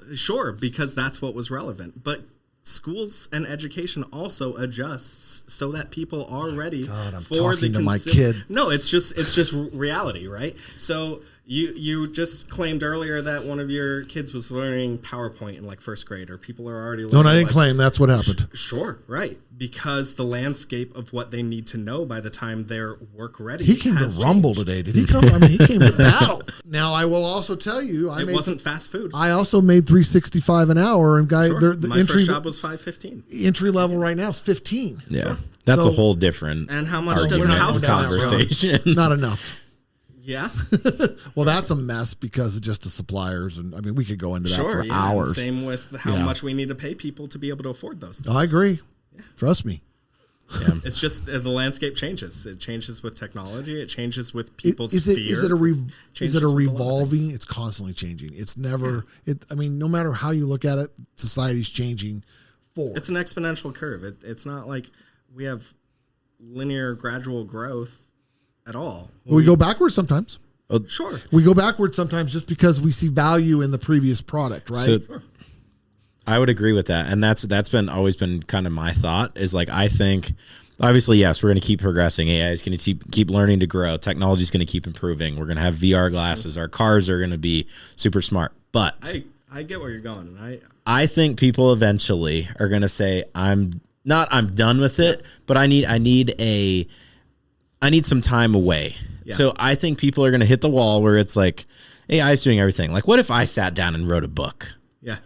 that's what was relevant. But schools and education also adjusts so that people are ready God, I'm for talking the to my kid. No, it's just reality, right? So you just claimed earlier that one of your kids was learning PowerPoint in like first grade, or people are already learning. No, I didn't claim. That's what happened. Sure, right. Because the landscape of what they need to know by the time they're work ready. He came to has Rumble changed. today. Did he come? I mean, he came to battle. Now, I will also tell you, It wasn't fast food. I also made $3.65 an hour, and guy, Sure. the My entry first job was $5.15. entry level right now is 15. Yeah. Sure. That's So- a whole different And how much does argument a house and cost? conversation. Not enough. Yeah, Well, that's a mess because of just the suppliers, and I mean, we could go into that sure. for Yeah. hours. Same with how Yeah. much we need to pay people to be able to afford those things. I agree. Trust me. It's just the landscape changes. It changes with technology. It changes with people's Is it fear. is it a Changes with a lot of revolving? things. It's constantly changing. It's never. I mean, no matter how you look at it, society's changing forward. It's an exponential curve. It's not like we have linear, gradual growth. at all. We go backwards sometimes. Sure. We go backwards sometimes just because we see value in the previous product, right? So, I would agree with that, and that's been always been kind of my thought. Is like I think, obviously, yes, we're going to keep progressing. AI is going to keep learning to grow. Technology is going to keep improving. We're going to have VR glasses. Our cars are going to be super smart. But I get where you're going. I think people eventually are going to say, I'm done with it, but I need some time away. Yeah. So I think people are going to hit the wall where it's like AI is doing everything. Like, what if I sat down and wrote a book? Yeah.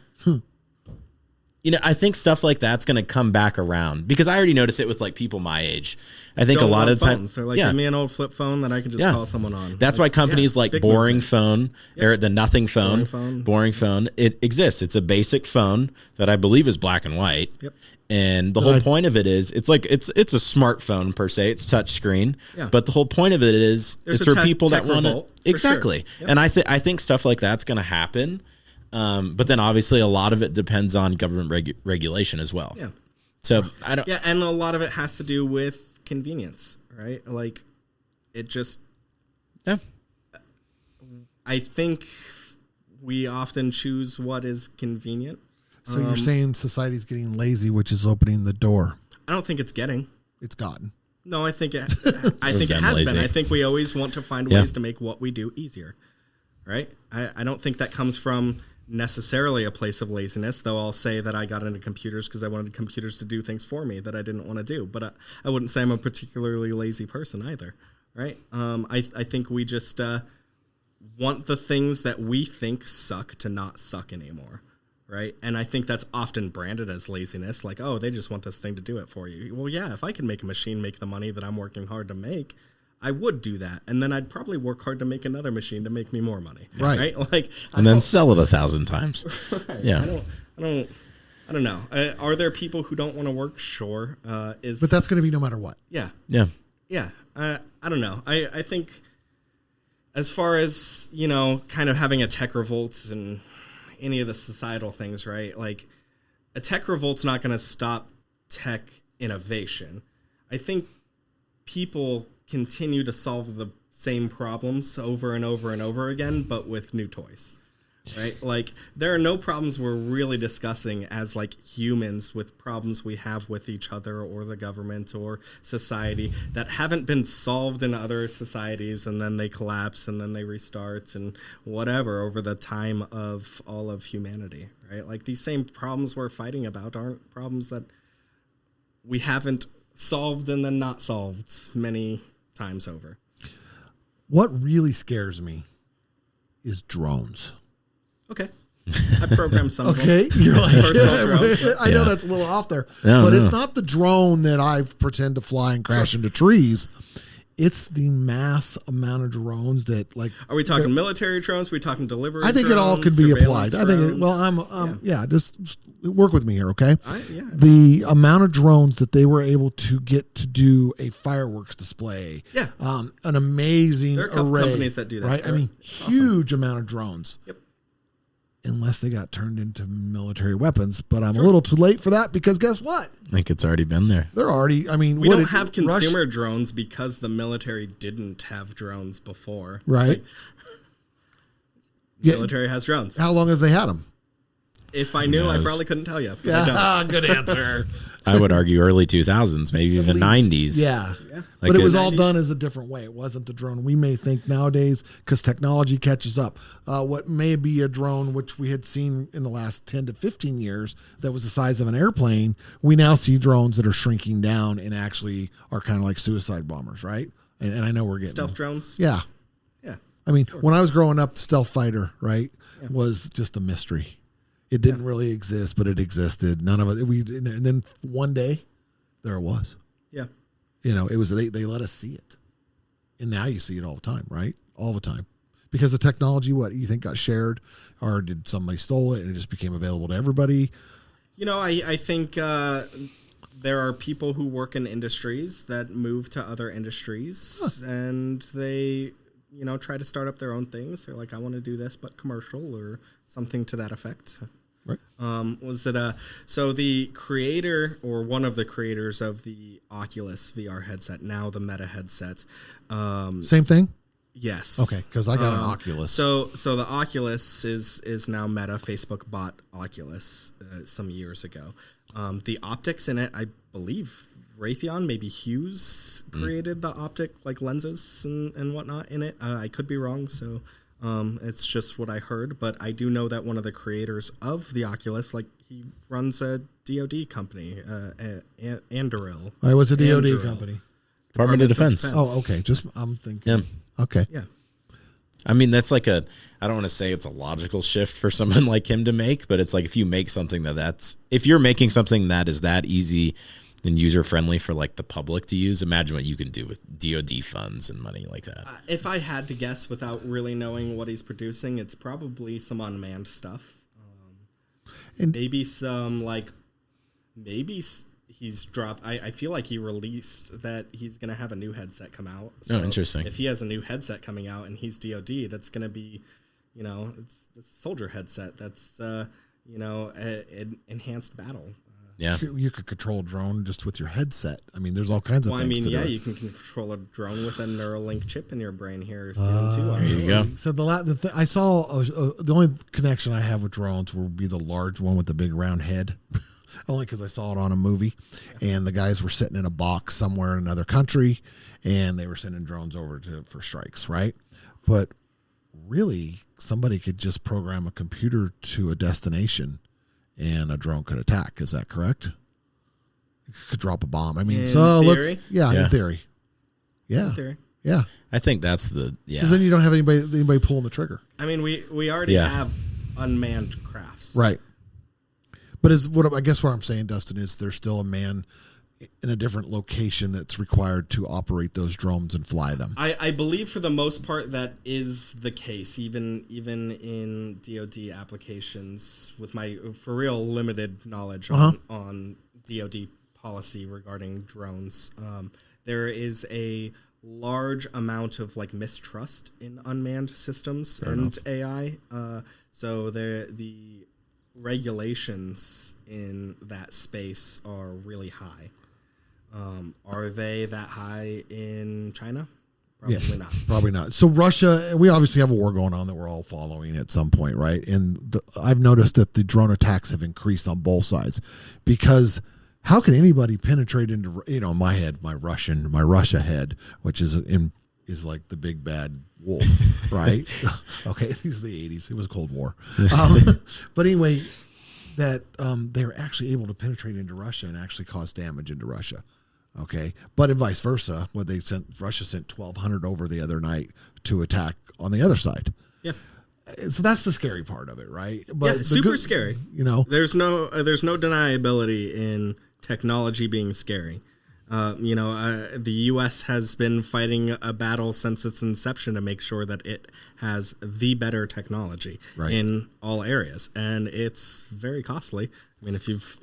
I think stuff like that's going to come back around because I already notice it with like people my age. I think a lot of times they're like, give me an old flip phone that I can just call someone on. That's why companies like Boring Phone or the Nothing Phone, Boring Phone, it exists. It's a basic phone that I believe is black and white. Yep. And the whole point of it is it's like it's a smartphone per se. It's touch screen. Yeah. But the whole point of it is it's for people that want to exactly. Sure. Yep. And I think stuff like that's going to happen. But then obviously a lot of it depends on government regulation as well. Yeah. So I don't. Yeah, and a lot of it has to do with convenience, right? Like, it just. Yeah. I think we often choose what is convenient. So you're saying society's getting lazy, which is opening the door. I don't think it's getting. It's gotten. No, I think it has lazy. been. I think we always want to find ways to make what we do easier, right? I don't think that comes from necessarily a place of laziness, though I'll say that I got into computers because I wanted computers to do things for me that I didn't want to do. But I wouldn't say I'm a particularly lazy person either, right? I think we just want the things that we think suck to not suck anymore, right? And I think that's often branded as laziness, like, oh, they just want this thing to do it for you. Well, yeah, if I can make a machine make the money that I'm working hard to make, I would do that, and then I'd probably work hard to make another machine to make me more money. Right? Like, and then sell it 1,000 times. Right. Yeah. I don't know. Are there people who don't want to work? Sure. But that's going to be no matter what. Yeah. Yeah. Yeah. I don't know. I think as far as, kind of having a tech revolt and any of the societal things, right? Like, a tech revolt's not going to stop tech innovation. I think people continue to solve the same problems over and over and over again, but with new toys, right? Like, there are no problems we're really discussing as like humans with problems we have with each other or the government or society that haven't been solved in other societies, and then they collapse and then they restart and whatever over the time of all of humanity, right? Like, these same problems we're fighting about aren't problems that we haven't solved and then not solved many times over. What really scares me is drones. Okay. I programmed some okay. of them. You're like, drones. I know that's a little off there, but it's not the drone that I pretend to fly and crash into trees. It's the mass amount of drones that, like, are we talking military drones? Are we talking delivery? I think drones, it all could be applied. I think just work with me here, okay? The amount of drones that they were able to get to do a fireworks display, an amazing there are a couple array, companies that do that, right? I mean, huge amount of drones. Yep. Unless they got turned into military weapons, but I'm a little too late for that because guess what? I think it's already been there. They're already. I mean, we don't have consumer drones because the military didn't have drones before, right? Military has drones. How long has they had them? If I knew, I probably couldn't tell you. Yeah, good answer. I would argue early 2000s, maybe even 90s. Yeah. Like but it was all done as a different way. It wasn't the drone we may think nowadays because technology catches up. What may be a drone, which we had seen in the last 10 to 15 years, that was the size of an airplane, we now see drones that are shrinking down and actually are kind of like suicide bombers, right? And I know we're getting stealth drones. Yeah. Yeah. I mean, when I was growing up, stealth fighter, right, was just a mystery. It didn't really exist, but it existed. None of it. And then one day, there it was. Yeah. It was they let us see it, and now you see it all the time, right? All the time, because the technology, what you think got shared, or did somebody stole it and it just became available to everybody? I think there are people who work in industries that move to other industries, and they try to start up their own things. They're like, I want to do this, but commercial or something to that effect. Right. Was it so the creator or one of the creators of the Oculus VR headset, now the Meta headset. Same thing? Yes. Okay, because I got an Oculus. So the Oculus is now Meta. Facebook bought Oculus some years ago. The optics in it, I believe Raytheon, maybe Hughes created the optic like lenses and whatnot in it. I could be wrong, so it's just what I heard. But I do know that one of the creators of the Oculus, like he runs a DoD company, Anduril. All right, what's a DoD Anduril. company? Department of Defense. Oh, okay. Just I'm thinking. Yeah. Okay. Yeah. I mean, that's like I don't want to say it's a logical shift for someone like him to make, but it's like if you make something if you're making something that is that easy and user friendly for like the public to use, imagine what you can do with DoD funds and money like that. If I had to guess without really knowing what he's producing, it's probably some unmanned stuff. And Maybe some he's dropped. I feel like he released that he's going to have a new headset come out. So interesting. If he has a new headset coming out and he's DoD, that's going to be, it's a soldier headset. That's, an enhanced battle. Yeah. you could control a drone just with your headset. I mean, there's all kinds of things to do. You can control a drone with a Neuralink chip in your brain here soon too. There you go. So I saw the only connection I have with drones will be the large one with the big round head. Only because I saw it on a movie, and the guys were sitting in a box somewhere in another country, and they were sending drones over for strikes, right? But really, somebody could just program a computer to a destination, and a drone could attack. Is that correct? It could drop a bomb. I mean, in theory? theory? In theory. Yeah. In theory. Yeah. I think that's Because then you don't have anybody pulling the trigger. I mean, we already have unmanned crafts. Right. But I guess what I'm saying, Dustin, is there's still a man in a different location that's required to operate those drones and fly them. I believe for the most part that is the case, even in DoD applications, with my for real limited knowledge on DoD policy regarding drones. There is a large amount of like mistrust in unmanned systems and AI. So the regulations in that space are really high. Are they that high in China? Probably not. Probably not. So Russia, we obviously have a war going on that we're all following at some point, right? And I've noticed that the drone attacks have increased on both sides, because how can anybody penetrate into, my Russia head, which is like the big bad wolf, right? Okay, these are the 80s. It was a Cold War. But anyway, that they're actually able to penetrate into Russia and actually cause damage into Russia. Okay, but vice versa, Russia sent 1,200 over the other night to attack on the other side. Yeah. So that's the scary part of it, right? But super scary. There's no deniability in technology being scary. The U.S. has been fighting a battle since its inception to make sure that it has the better technology in all areas, and it's very costly. I mean, if you've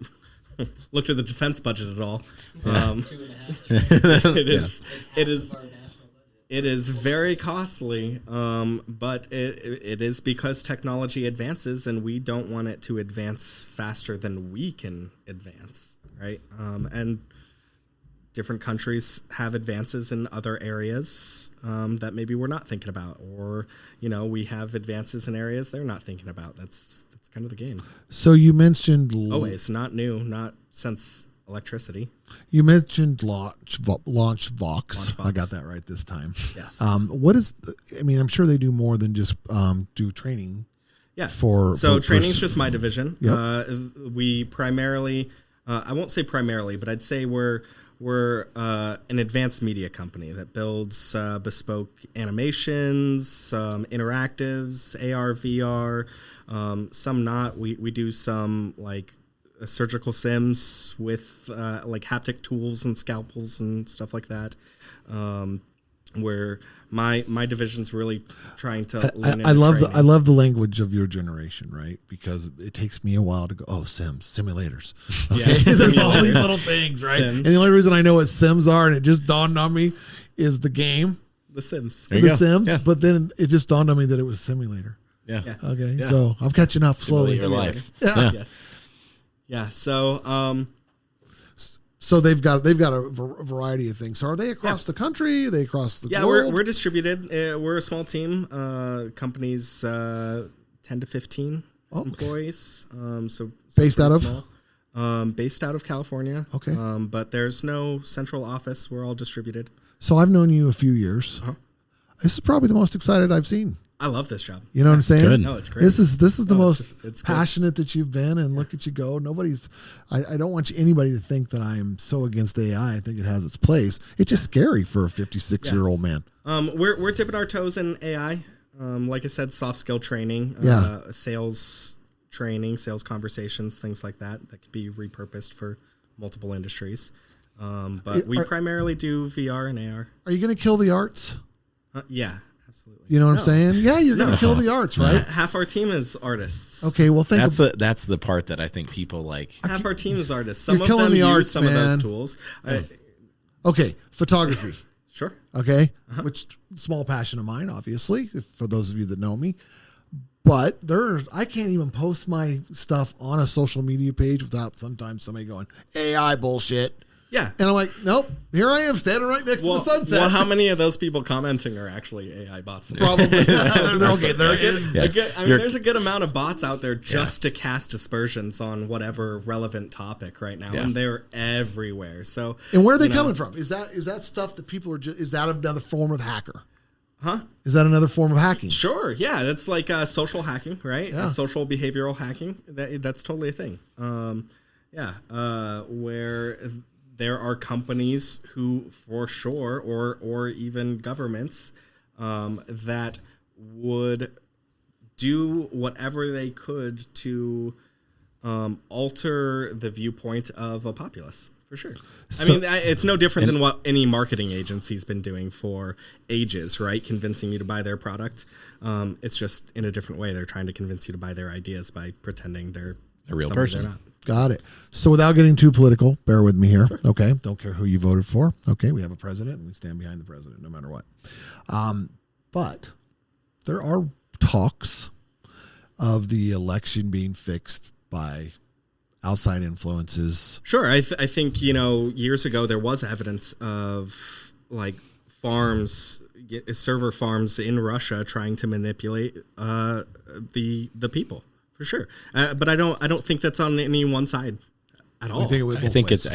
looked at the defense budget at all, 2.5. It is very costly, but it is because technology advances, and we don't want it to advance faster than we can advance, right? And different countries have advances in other areas that maybe we're not thinking about, or we have advances in areas they're not thinking about. That's kind of the game. So you mentioned always not new, not since electricity. You mentioned launch Vox. I got that right this time. Yes. What is? I'm sure they do more than just do training. Yeah. Training's just my division. Yep. We primarily, I won't say primarily, but I'd say we're an advanced media company that builds bespoke animations, interactives, AR, VR, some not. We do some like surgical sims with like haptic tools and scalpels and stuff like that. Where my division's really trying to lean I love the language of your generation, right? Because it takes me a while to go, simulators. Okay? Yeah, There's all these little things, right? Sims. And the only reason I know what Sims are, and it just dawned on me, is the game, The Sims. The Sims. Yeah. But then it just dawned on me that it was simulator. Yeah. Okay, Yeah. so I'm catching up slowly. Your life. Yeah. Yes. Yeah. So, So they've got a variety of things. So are they across the country? Are they across the yeah, world? we're distributed. We're a small team. Companies 10 to 15 employees. So Based out of? small. Based out of California. Okay. But there's no central office. We're all distributed. So I've known you a few years. Uh-huh. This is probably the most excited I've seen. I love this job. You know what I'm saying? Good. No, it's great. This is the most it's good. passionate that you've been, and look at you go. I don't want anybody to think that I am so against AI. I think it has its place. It's just scary for a 56-year-old man. We're dipping our toes in AI. Like I said, soft skill training, sales training, sales conversations, things like that could be repurposed for multiple industries. But we primarily do VR and AR. Are you going to kill the arts? Yeah, absolutely. You know what I'm saying? Yeah, you're going to kill the arts, right? Half our team is artists. Okay, well, That's the part that I think people like. Half our team is artists. Some You're of killing them the use arts, some of man. those tools. Okay, photography. Sure. Okay, which small passion of mine, obviously, for those of you that know me. But I can't even post my stuff on a social media page without sometimes somebody going, AI bullshit. Yeah. And I'm like, nope, here I am standing right next to the sunset. Well, how many of those people commenting are actually AI bots? Probably. There's a good amount of bots out there just to cast aspersions on whatever relevant topic right now, and they're everywhere. So, and where are they coming from? Is that stuff that people are is that another form of hacker? Huh? Is that another form of hacking? Sure. Yeah, that's like social hacking, right? Yeah. Social behavioral hacking. That's totally a thing. Where there are companies who, for sure, or even governments, that would do whatever they could to alter the viewpoint of a populace. For sure. It's no different than what any marketing agency's been doing for ages, right? Convincing you to buy their product. It's just in a different way. They're trying to convince you to buy their ideas by pretending they're A real somebody person. they're not. Got it. So without getting too political, bear with me here. Okay. Don't care who you voted for. Okay. We have a president and we stand behind the president no matter what. But there are talks of the election being fixed by outside influences. Sure. I think, years ago there was evidence of like server farms in Russia trying to manipulate the people. For sure, but I don't think that's on any one side at all. I think it's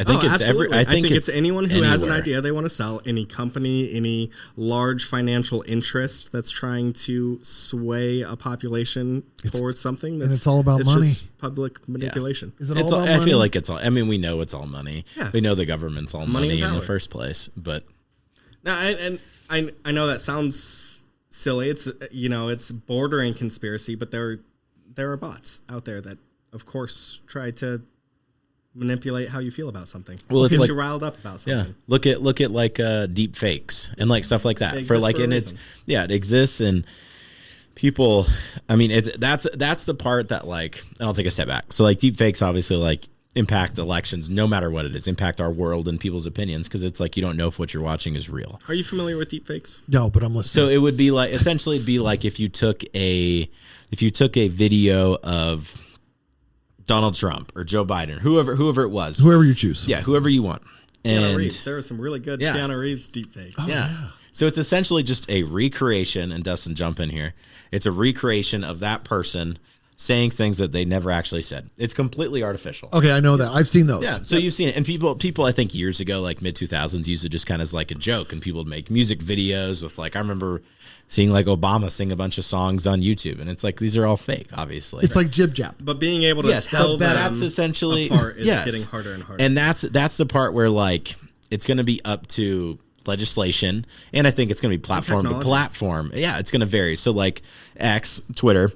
anyone who has an anywhere. idea they want to sell, any company, any large financial interest that's trying to sway a population towards something. That's, it's all about money. Just public manipulation. Is it It's all all, about I money? feel like it's all. I mean, we know it's all money. Yeah. We know the government's all Money money and in the power. first place. But Now, I know that sounds silly. It's it's bordering conspiracy, but there are bots out there that, of course, try to manipulate how you feel about something. Well, it's get like- you riled up about yeah, something. look at like deep fakes and like stuff like that. They For exist like, for a and reason. it exists and people. I mean, that's the part that like. And I'll take a step back. So like deep fakes obviously like impact elections no matter what it is, impact our world and people's opinions because it's like you don't know if what you're watching is real. Are you familiar with deepfakes? No, but I'm listening. So it would be like essentially it'd be like if you took a video of Donald Trump or Joe Biden, whoever it was, Whoever you choose. yeah, whoever you want, Keanu and Reeves. There are some really good Yeah. Keanu Reeves deepfakes. yeah. So it's essentially just a recreation, and Dustin, jump in here. It's a recreation of that person saying things that they never actually said. It's completely artificial. Okay, I know that. I've seen those. Yeah, so you've seen it, and people I think years ago, like mid 2000s, used it just kind of as like a joke, and people would make music videos with like I remember seeing like Obama sing a bunch of songs on YouTube, and it's like these are all fake, obviously. It's like jib jab. But being able to Yes, tell them that's essentially apart is yes. getting harder and harder. And that's the part where like it's going to be up to legislation, and I think it's going to be platform to technology. platform. Yeah, it's going to vary. So like X, Twitter,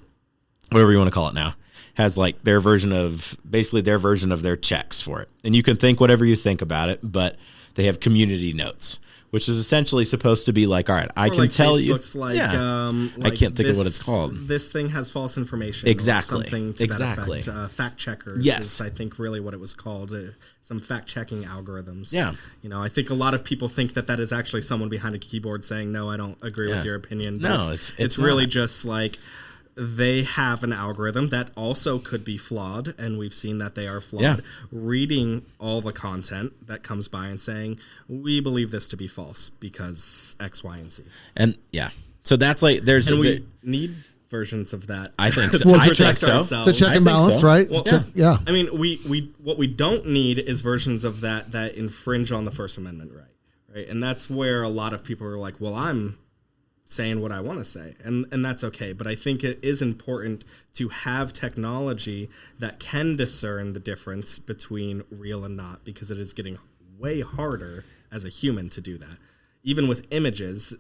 whatever you want to call it now, has like their version of their checks for it. And you can think whatever you think about it, but they have community notes, which is essentially supposed to be like, all right, I Or can like tell Facebook's you. like, Yeah. like I can't think of this- what it's called. This thing has false information. Exactly. Or something to Exactly. That effect. Fact checkers. Yes. Is, I think really what it was called. Some fact checking algorithms. Yeah. I think a lot of people think that is actually someone behind a keyboard saying, "No, I don't agree Yeah. with your opinion." No, But it's really not. just like they have an algorithm that also could be flawed, and we've seen that they are flawed. Yeah. Reading all the content that comes by and saying, we believe this to be false because X, Y, and Z. And yeah, so that's like there's And we need versions of that. I think so. to I think protect so. ourselves. It's a check and I think balance, so. right? Well, Yeah. I mean, we what we don't need is versions of that infringe on the First Amendment right? And that's where a lot of people are like, well, I'm saying what I want to say, and that's okay. But I think it is important to have technology that can discern the difference between real and not, because it is getting way harder as a human to do that. Even with images,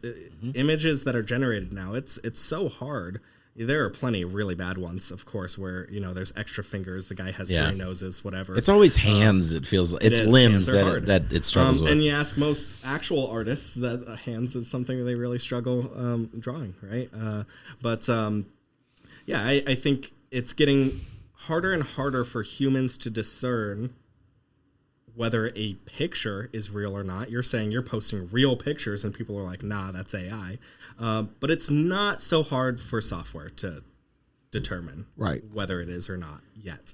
images that are generated now, it's so hard. There are plenty of really bad ones, of course, where there's extra fingers, the guy has 3 noses, whatever. It's always hands. It feels like it's limbs that it struggles with. And you ask most actual artists that hands is something that they really struggle drawing, right? I think it's getting harder and harder for humans to discern whether a picture is real or not. You're saying you're posting real pictures and people are like, nah, that's AI. But it's not so hard for software to determine whether it is or not yet.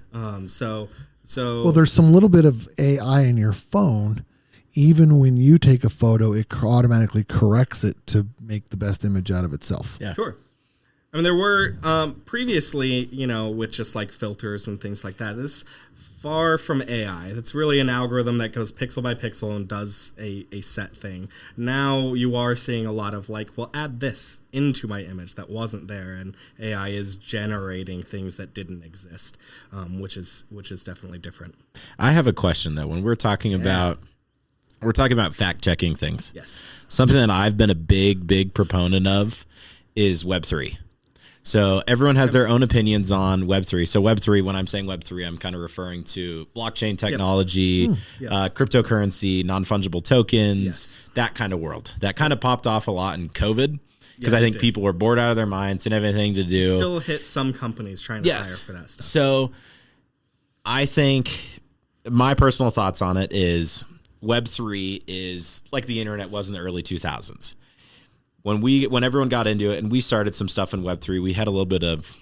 So Well, there's some little bit of AI in your phone. Even when you take a photo, it automatically corrects it to make the best image out of itself. Yeah. Sure. I mean, there were previously, with just like filters and things like that. This is far from AI. That's really an algorithm that goes pixel by pixel and does a set thing. Now you are seeing a lot of like, well, add this into my image that wasn't there, and AI is generating things that didn't exist, which is definitely different. I have a question though. When we're talking about fact checking things, Yes. something that I've been a big proponent of is Web3. So everyone has their own opinions on Web3. So Web3, when I'm saying Web3, I'm kind of referring to blockchain technology, cryptocurrency, non-fungible tokens, that kind of world. That kind of popped off a lot in COVID because I think people were bored out of their minds, didn't have anything to do. Still hit some companies trying to hire for that stuff. So I think my personal thoughts on it is Web3 is like the internet was in the early 2000s. When everyone got into it and we started some stuff in Web3, we had a little bit of,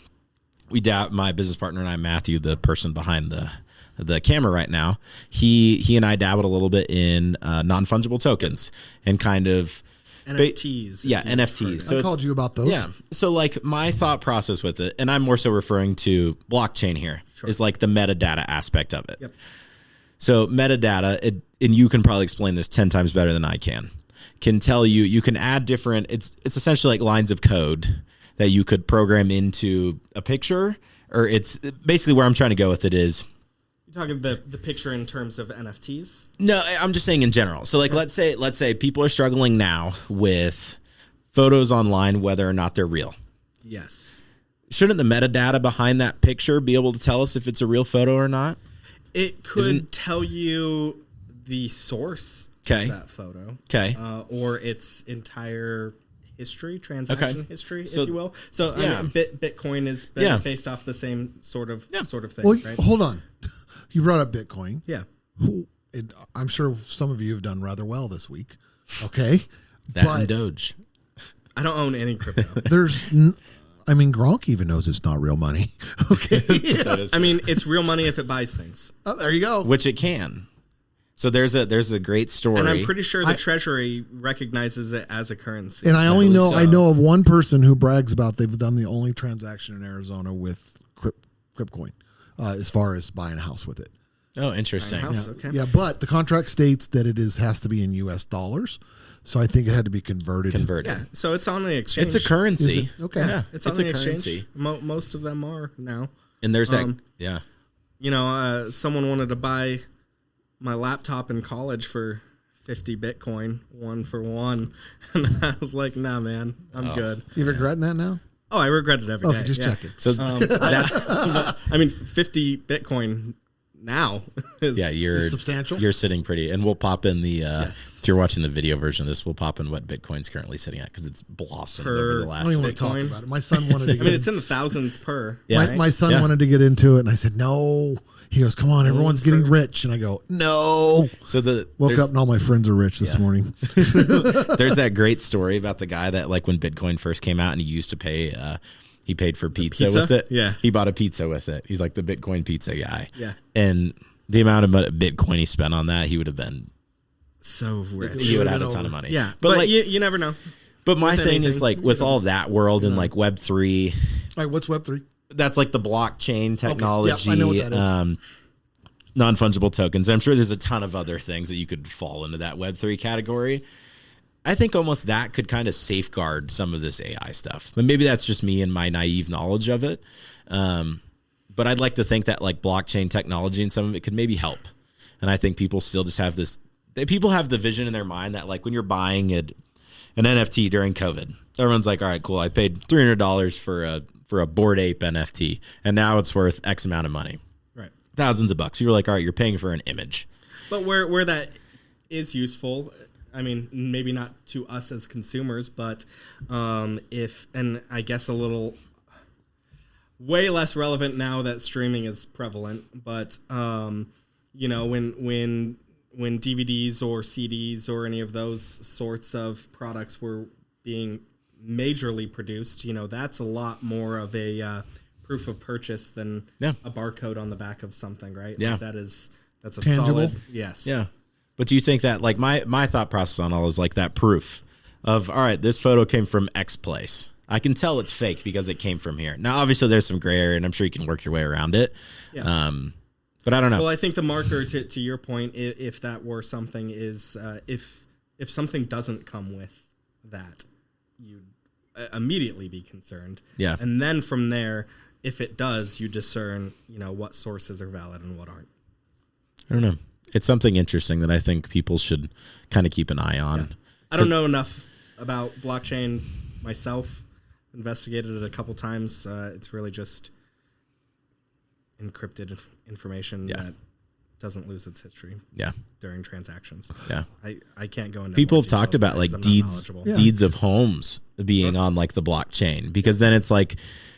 my business partner and I, Matthew, the person behind the camera right now, he and I dabbled a little bit in non-fungible tokens and kind of NFTs. NFTs. So I called you about those. Yeah. So like my thought process with it, and I'm more so referring to blockchain here, is like the metadata aspect of it. Yep. So metadata, and you can probably explain this 10 times better than I can tell you can add different, it's essentially like lines of code that you could program into a picture, or it's basically where I'm trying to go with it is. You're talking the picture in terms of NFTs? No, I'm just saying in general. So like, let's say people are struggling now with photos online, whether or not they're real. Yes. Shouldn't the metadata behind that picture be able to tell us if it's a real photo or not? It could tell you the source of that photo. Okay. Or its entire history, transaction history, So, if you will. So I mean, Bitcoin is based off the same sort of thing, Well, right? hold on. You brought up Bitcoin. Yeah. I'm sure some of you have done rather well this week. Okay. And Doge. I don't own any crypto. Gronk even knows it's not real money. Okay. I mean, it's real money if it buys things. Oh, there you go. Which it can. So there's a great story. And I'm pretty sure the Treasury recognizes it as a currency. And I know of one person who brags about they've done the only transaction in Arizona with Cryptcoin as far as buying a house with it. Oh, interesting. Okay. Yeah, but the contract states that has to be in U.S. dollars. So I think it had to be converted. Yeah, so it's on the exchange. It's a currency. Okay. Yeah, it's on the exchange. Most of them are now. And there's someone wanted to buy my laptop in college for 50 Bitcoin, 1 for 1. And I was like, nah, man, I'm good. You regretting that now? Oh, I regret it every day. Okay, just checking. So 50 Bitcoin now is you're substantial. You're sitting pretty, and we'll pop in the if you're watching the video version of this, we'll pop in what Bitcoin's currently sitting at because it's blossomed over the last. I don't even want to talk about it. My son wanted to. It's in the thousands per. Yeah, my son wanted to get into it, and I said no. He goes, "Come on, everyone's getting rich," and I go, "No." So woke up and all my friends are rich this morning. There's that great story about the guy that like when Bitcoin first came out and he used to pay He paid for pizza pizza? with it. Yeah. He bought a pizza with it. He's like the Bitcoin pizza guy. Yeah. And the amount of Bitcoin he spent on that, he would have been, So rich. he would have had a ton of money. Yeah. But like, you never know. but my with thing is anything, like with all that world and like Web3, All right, what's Web3? that's like the blockchain technology. I know what that is. Non-fungible tokens. I'm sure there's a ton of other things that you could fall into that Web3 category. I think almost that could kind of safeguard some of this AI stuff. But maybe that's just me and my naive knowledge of it. But I'd like to think that like blockchain technology and some of it could maybe help. And I think people still just have this, people have the vision in their mind that like when you're buying an NFT during COVID, everyone's like, all right, cool. I paid $300 for a Bored Ape NFT and now it's worth X amount of money. Right. Thousands of bucks. People are like, all right, you're paying for an image. But where that is useful, I mean, maybe not to us as consumers, but if, and I guess a little way less relevant now that streaming is prevalent, but you know, when DVDs or CDs or any of those sorts of products were being majorly produced, you know, that's a lot more of a proof of purchase than a barcode on the back of something, right? Yeah. Like that's a Tangible? solid, yes. Yeah. But do you think that like my thought process on all is like that proof of, all right, this photo came from X place. I can tell it's fake because it came from here. Now, obviously there's some gray area and I'm sure you can work your way around it. Yeah. But I don't know. Well, I think the marker to your point, if that were something, is if something doesn't come with that, you'd immediately be concerned. Yeah. And then from there, if it does, you discern, you know, what sources are valid and what aren't. I don't know. It's something interesting that I think people should kind of keep an eye on. Yeah. I don't know enough about blockchain myself. Investigated it a couple times. It's really just encrypted information that doesn't lose its history. Yeah. During transactions. Yeah. I can't go into people more have talked detail about like because I'm not knowledgeable. deeds of homes being on like the blockchain because then it's like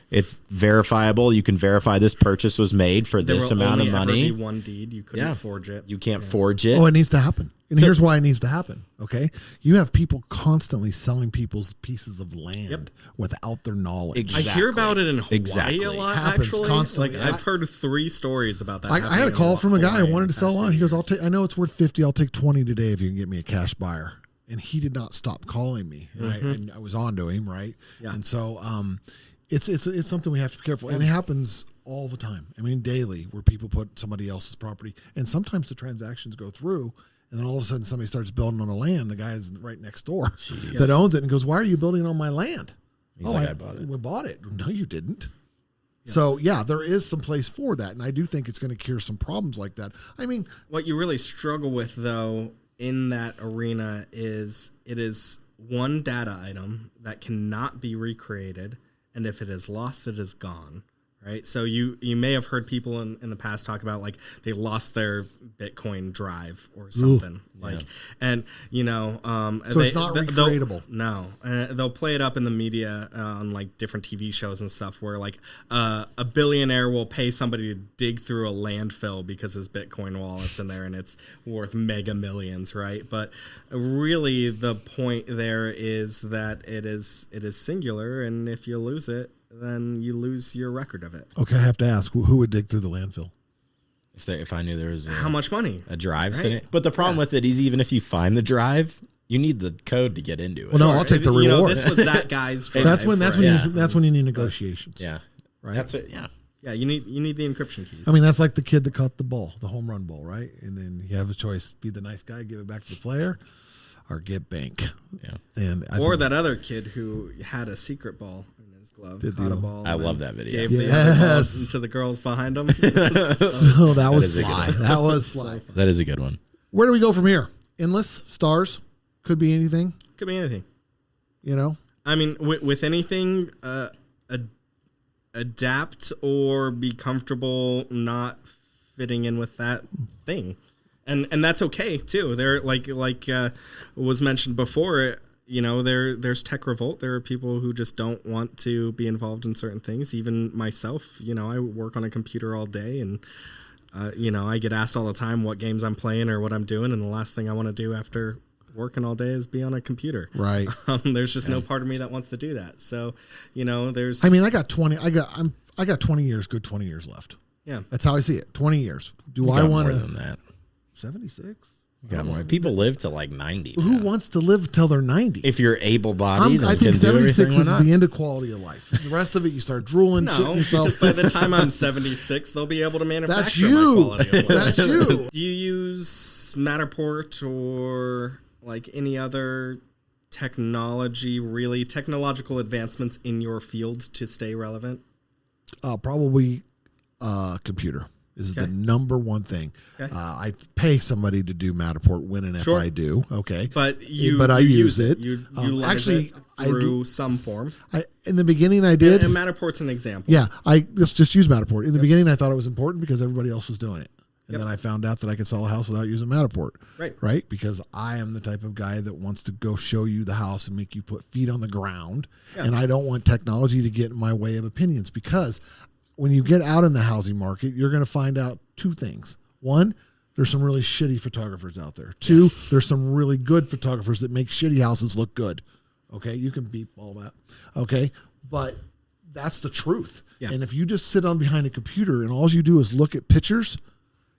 it's verifiable. You can verify this purchase was made for There this will amount of only money. ever be one deed. You couldn't forge it. You can't forge it. Oh, it needs to happen. And here's why it needs to happen. Okay. You have people constantly selling people's pieces of land without their knowledge. Exactly. I hear about it in Hawaii Exactly. a lot, Happens actually. constantly. Like, I've heard 3 stories about that. I had a happening call in from a guy who Hawaii wanted in to the sell past on. He few goes, years. I know it's worth 50. I'll take 20 today if you can get me a cash buyer. And he did not stop calling me. And I was on to him. Right. Yeah. And so, it's something we have to be careful. And it happens all the time. I mean, daily where people put somebody else's property and sometimes the transactions go through. And then all of a sudden somebody starts building on the land. The guy is right next door that owns it and goes, why are you building on my land? He's like, I bought it. We bought it. No, you didn't. Yeah. So, yeah, there is some place for that. And I do think it's going to cure some problems like that. I mean, what you really struggle with, though, in that arena is it is one data item that cannot be recreated. And if it is lost, it is gone. Right. So you may have heard people in the past talk about like they lost their Bitcoin drive or something and you know, so it's not recreatable. No, they'll play it up in the media on like different TV shows and stuff where like a billionaire will pay somebody to dig through a landfill because his Bitcoin wallet's in there and it's worth mega millions. Right. But really the point there is that it is singular. And if you lose it, then you lose your record of it. Okay, I have to ask, who would dig through the landfill? If I knew there was how much money? a drive in it. But the problem with it is even if you find the drive, you need the code to get into it. Well, no, I'll take the reward. You know, this was that guy's drive. That's when right? you need negotiations. Yeah. Right. That's it. Yeah. Yeah, you need the encryption keys. I mean, that's like the kid that caught the ball, the home run ball, right? And then you have a choice: be the nice guy, give it back to the player, or get bank. Yeah. And or that other kid who had a secret ball in his glove, caught a ball. I love that video. Gave the other ball to the girls behind him. So that was is a good sly. one. That was sly. That is a good one. Where do we go from here? Endless stars, could be anything. Could be anything. You know. I mean, with anything, adapt or be comfortable not fitting in with that thing, and that's okay too. There, like was mentioned before, you know, there's tech revolt. There are people who just don't want to be involved in certain things. Even myself, you know, I work on a computer all day, and you know, I get asked all the time what games I'm playing or what I'm doing, and the last thing I want to do after working all day is be on a computer. Right. There's just no part of me that wants to do that. So, there's. I mean, I got 20 years, good 20 years left. Yeah. That's how I see it. 20 years. Do You I got want more to? than that. 76? You got more. People live to like 90. Who now. wants to live till they're 90? If you're able-bodied, I and think can do 76 everything, is why not? the end of quality of life. The rest of it, you start drooling, shitting No, yourself. because by the time I'm 76, they'll be able to manufacture That's my you. quality of life. That's you. Do you use Matterport or like any other technological advancements in your field to stay relevant? Probably computer is the number one thing. Okay. I pay somebody to do Matterport when and if Sure. I do. Okay. But I use it. You utilize actually, it through some form. In the beginning I did. And Matterport's an example. Yeah, let's just use Matterport. In the beginning, I thought it was important because everybody else was doing it. And then I found out that I could sell a house without using Matterport. Right? Because I am the type of guy that wants to go show you the house and make you put feet on the ground. Yeah. And I don't want technology to get in my way of opinions, because when you get out in the housing market, you're going to find out two things. One, there's some really shitty photographers out there. Two, there's some really good photographers that make shitty houses look good. Okay? You can beep all that. Okay? But that's the truth. Yeah. And if you just sit on behind a computer and all you do is look at pictures,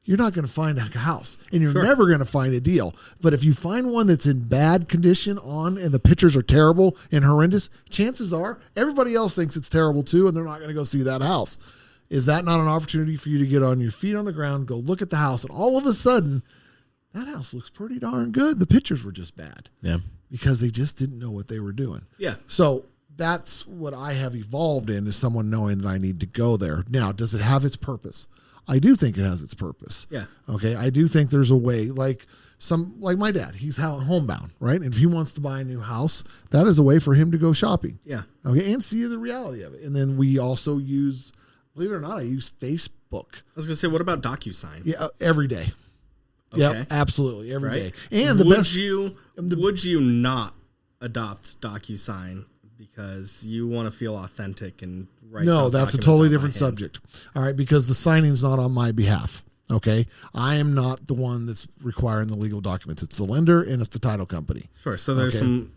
you're not going to find a house, and you're never going to find a deal. But if you find one that's in bad condition and the pictures are terrible and horrendous, chances are everybody else thinks it's terrible too, and they're not going to go see that house. Is that not an opportunity for you to get on your feet on the ground, go look at the house, and all of a sudden, that house looks pretty darn good. The pictures were just bad. Yeah. Because they just didn't know what they were doing. Yeah. So that's what I have evolved in, is someone knowing that I need to go there. Now, does it have its purpose? I do think it has its purpose. Yeah. Okay. I do think there's a way, like my dad, he's homebound, right? And if he wants to buy a new house, that is a way for him to go shopping. Yeah. Okay. And see the reality of it. And then we also use, believe it or not, I use Facebook. I was going to say, what about DocuSign? Yeah. Every day. Okay. Yeah. Absolutely. Every day. And would you not adopt DocuSign because you want to feel authentic and write? No, that's a totally different subject. All right, because the signing's not on my behalf. Okay, I am not the one that's requiring the legal documents. It's the lender and it's the title company. Sure. So there's some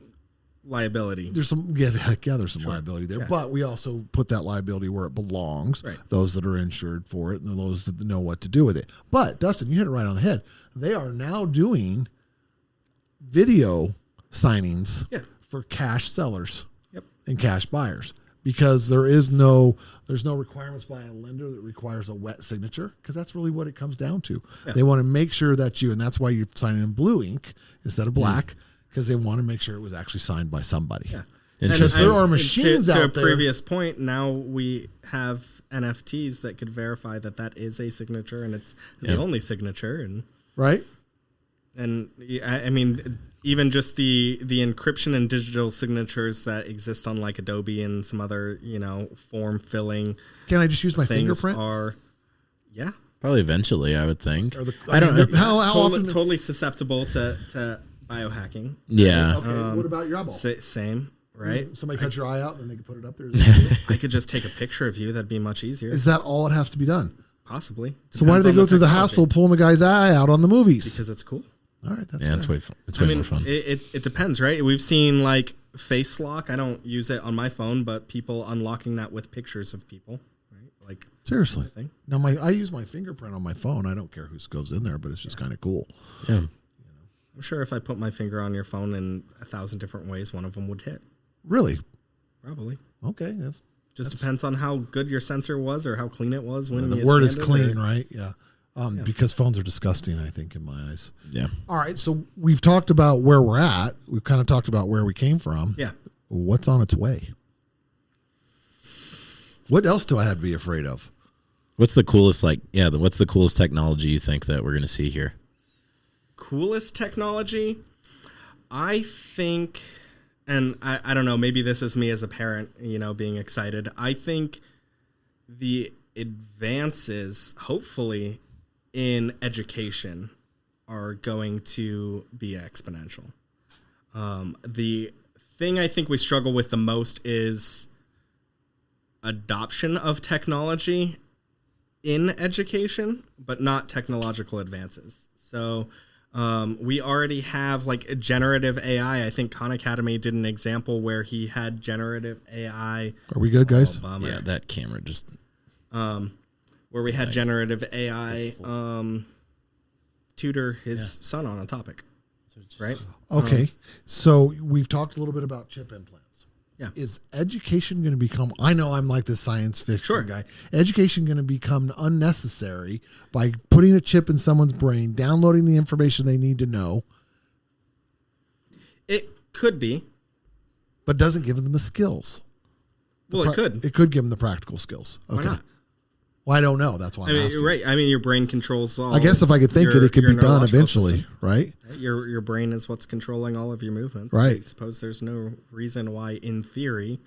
liability. There's some there's some liability there, but we also put that liability where it belongs. Right. Those that are insured for it and those that know what to do with it. But Dustin, you hit it right on the head. They are now doing video signings for cash sellers and cash buyers, because there's no requirements by a lender that requires a wet signature, because that's really what it comes down to. Yeah. They want to make sure that and that's why you're signing in blue ink instead of black, because they want to make sure it was actually signed by somebody. Yeah. Because there are machines out there. To a previous point, now we have NFTs that could verify that is a signature, and it's the only signature. And right. And I mean, even just the encryption and digital signatures that exist on like Adobe and some other, form filling. Can I just use my fingerprint? Probably eventually, I would think. I don't know. How often? Totally susceptible to biohacking. Yeah. Okay. What about your eyeball? Same. Right. Somebody cut your eye out, and then they can put it up there. I could just take a picture of you. That'd be much easier. Is that all it has to be done? Possibly. So why do they go through the hassle pulling the guy's eye out on the movies? Because it's cool. All right, that's it's way fun. It's way more fun. It depends, right? We've seen like face lock. I don't use it on my phone, but people unlocking that with pictures of people, right? Like seriously. Now I use my fingerprint on my phone. I don't care who goes in there, but it's just kind of cool. Yeah. I'm sure if I put my finger on your phone in 1,000 different ways, one of them would hit. Really? Probably. Okay. Just depends on how good your sensor was or how clean it was when the word is clean, right? Yeah. Because phones are disgusting, I think, in my eyes. Yeah. All right. So we've talked about where we're at. We've kind of talked about where we came from. Yeah. What's on its way? What else do I have to be afraid of? What's the coolest, what's the coolest technology you think that we're going to see here? Coolest technology? I think, and I don't know, maybe this is me as a parent, being excited. I think the advances, hopefully, in education are going to be exponential. The thing I think we struggle with the most is adoption of technology in education, but not technological advances. So We already have like generative AI. I think Khan Academy did an example where he had generative AI. Are we good, guys? Bummer. Yeah, that camera just. Where we had generative AI tutor his son on a topic, right? Okay, so we've talked a little bit about chip implants. Yeah. Is education going to become, I know I'm like the science fiction Sure. guy, education going to become unnecessary by putting a chip in someone's brain, downloading the information they need to know, It could be. but doesn't give them the skills? Well, it could. It could give them the practical skills. Okay. Why not? Well, I don't know. That's why I I'm mean, asking. you're right. I mean, your brain controls all. I guess if I could think it, it could your be done neurological eventually, system. right? Your brain is what's controlling all of your movements. Right. I suppose there's no reason why, in theory,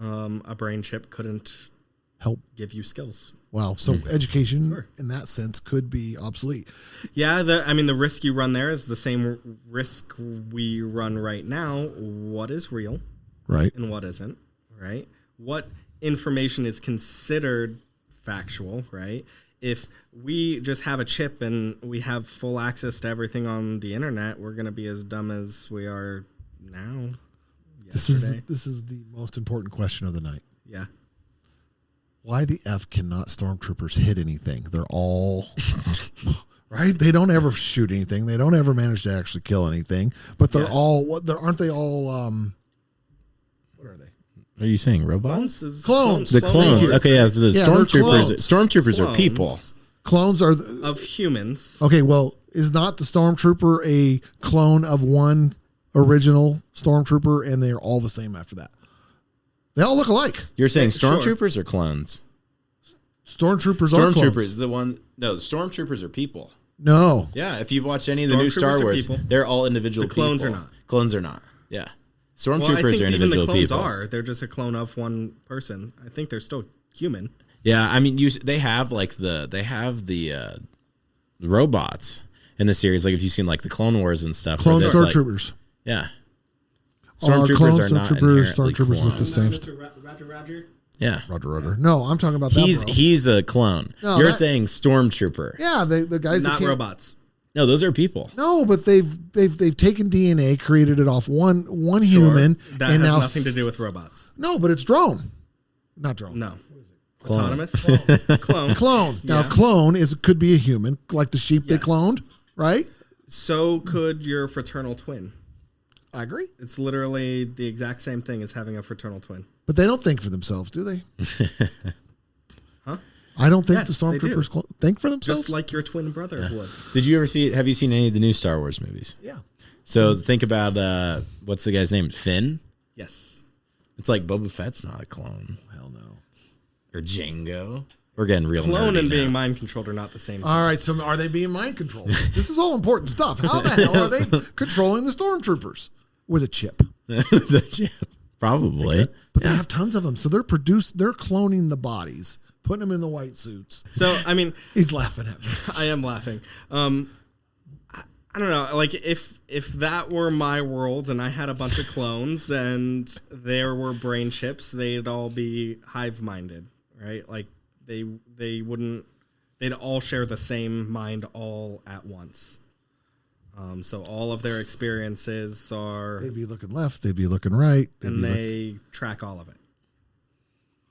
a brain chip couldn't Help. give you skills. Wow. So education Sure. in that sense could be obsolete. Yeah, the risk you run there is the same risk we run right now. What is real Right. and what isn't, right? What information is considered factual, right? If we just have a chip and we have full access to everything on the internet, we're going to be as dumb as we are now. This Yesterday. is the most important question of the night. Yeah. Why the F cannot stormtroopers hit anything? They're all right. They don't ever shoot anything. They don't ever manage to actually kill anything. But they're Yeah. all. What? Aren't they all? What are they? Are you saying robots? Clones. The clones. Okay, yeah. So the Yeah, they're stormtroopers. clones. Stormtroopers are people. Clones are Of humans. okay. Well, is not the stormtrooper a clone of one original stormtrooper, and they're all the same after that? They all look alike. You're saying Sure. stormtroopers or clones? Stormtroopers are Stormtroopers. clones. The one. No, the stormtroopers are people. No. Yeah, if you've watched any of the new Star Stormtroopers are Wars, people. they're all individual The clones people. are not. Clones are not. Yeah. Well, I Stormtroopers think are even individual the clones people. are. They're just a clone of one person. I think they're still human. Yeah, I mean, they have the robots in the series. Like if you've seen like the Clone Wars and stuff. Clone where that's, stormtroopers. yeah. Clone Stormtroopers are not inherently stormtroopers with the clones. same. Roger. Yeah. Roger. No, I'm talking about that. He's a clone. No, You're that- saying stormtrooper. Yeah, the guys that Not can't- robots. No, those are people. No, but they've taken DNA, created it off one human, That and has now nothing to do with robots. No, but it's drone, not drone. No. Clone. Autonomous? Clone. Clone. Now, Yeah. clone could be a human, like the sheep they Yes. cloned, right? So could your fraternal twin. I agree, It's literally the exact same thing as having a fraternal twin. but they don't think for themselves, do they? Huh? I don't think Yes, the they do. stormtroopers think for themselves. Just like your twin brother would. Did you ever have you seen any of the new Star Wars movies? Yeah. So think about what's the guy's name? Finn? Yes. It's like Boba Fett's not a clone. Hell no. Or Django. We're getting real Clone nerdy and now. being mind controlled are not the same thing. All right, so are they being mind controlled? This is all important stuff. How the hell are they controlling the stormtroopers with a chip? The chip. Probably. But they have tons of them, so they're cloning the bodies, putting them in the white suits. So, I mean, He's laughing at me. I am laughing. I don't know. Like, if that were my world and I had a bunch of clones and there were brain chips, they'd all be hive-minded, right? Like, they wouldn't. They'd all share the same mind all at once. So all of their experiences are, They'd be looking left. They'd be looking right. and they track all of it.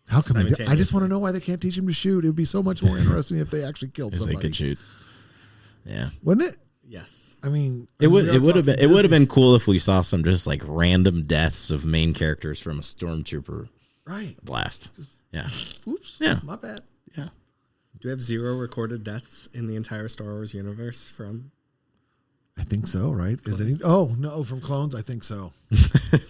How come they? I just simultaneously. want to know why they can't teach him to shoot. It would be so much more interesting if they actually killed If they somebody, could shoot. Yeah. wouldn't it? Yes. I mean, It would we are have been talking it would have Disney. been cool if we saw some just like random deaths of main characters from a stormtrooper right. blast. Yeah. Oops. Yeah. My bad. Yeah. Do we have 0 recorded deaths in the entire Star Wars universe from? I think so. Right? Is it? Oh no, from clones. I think so.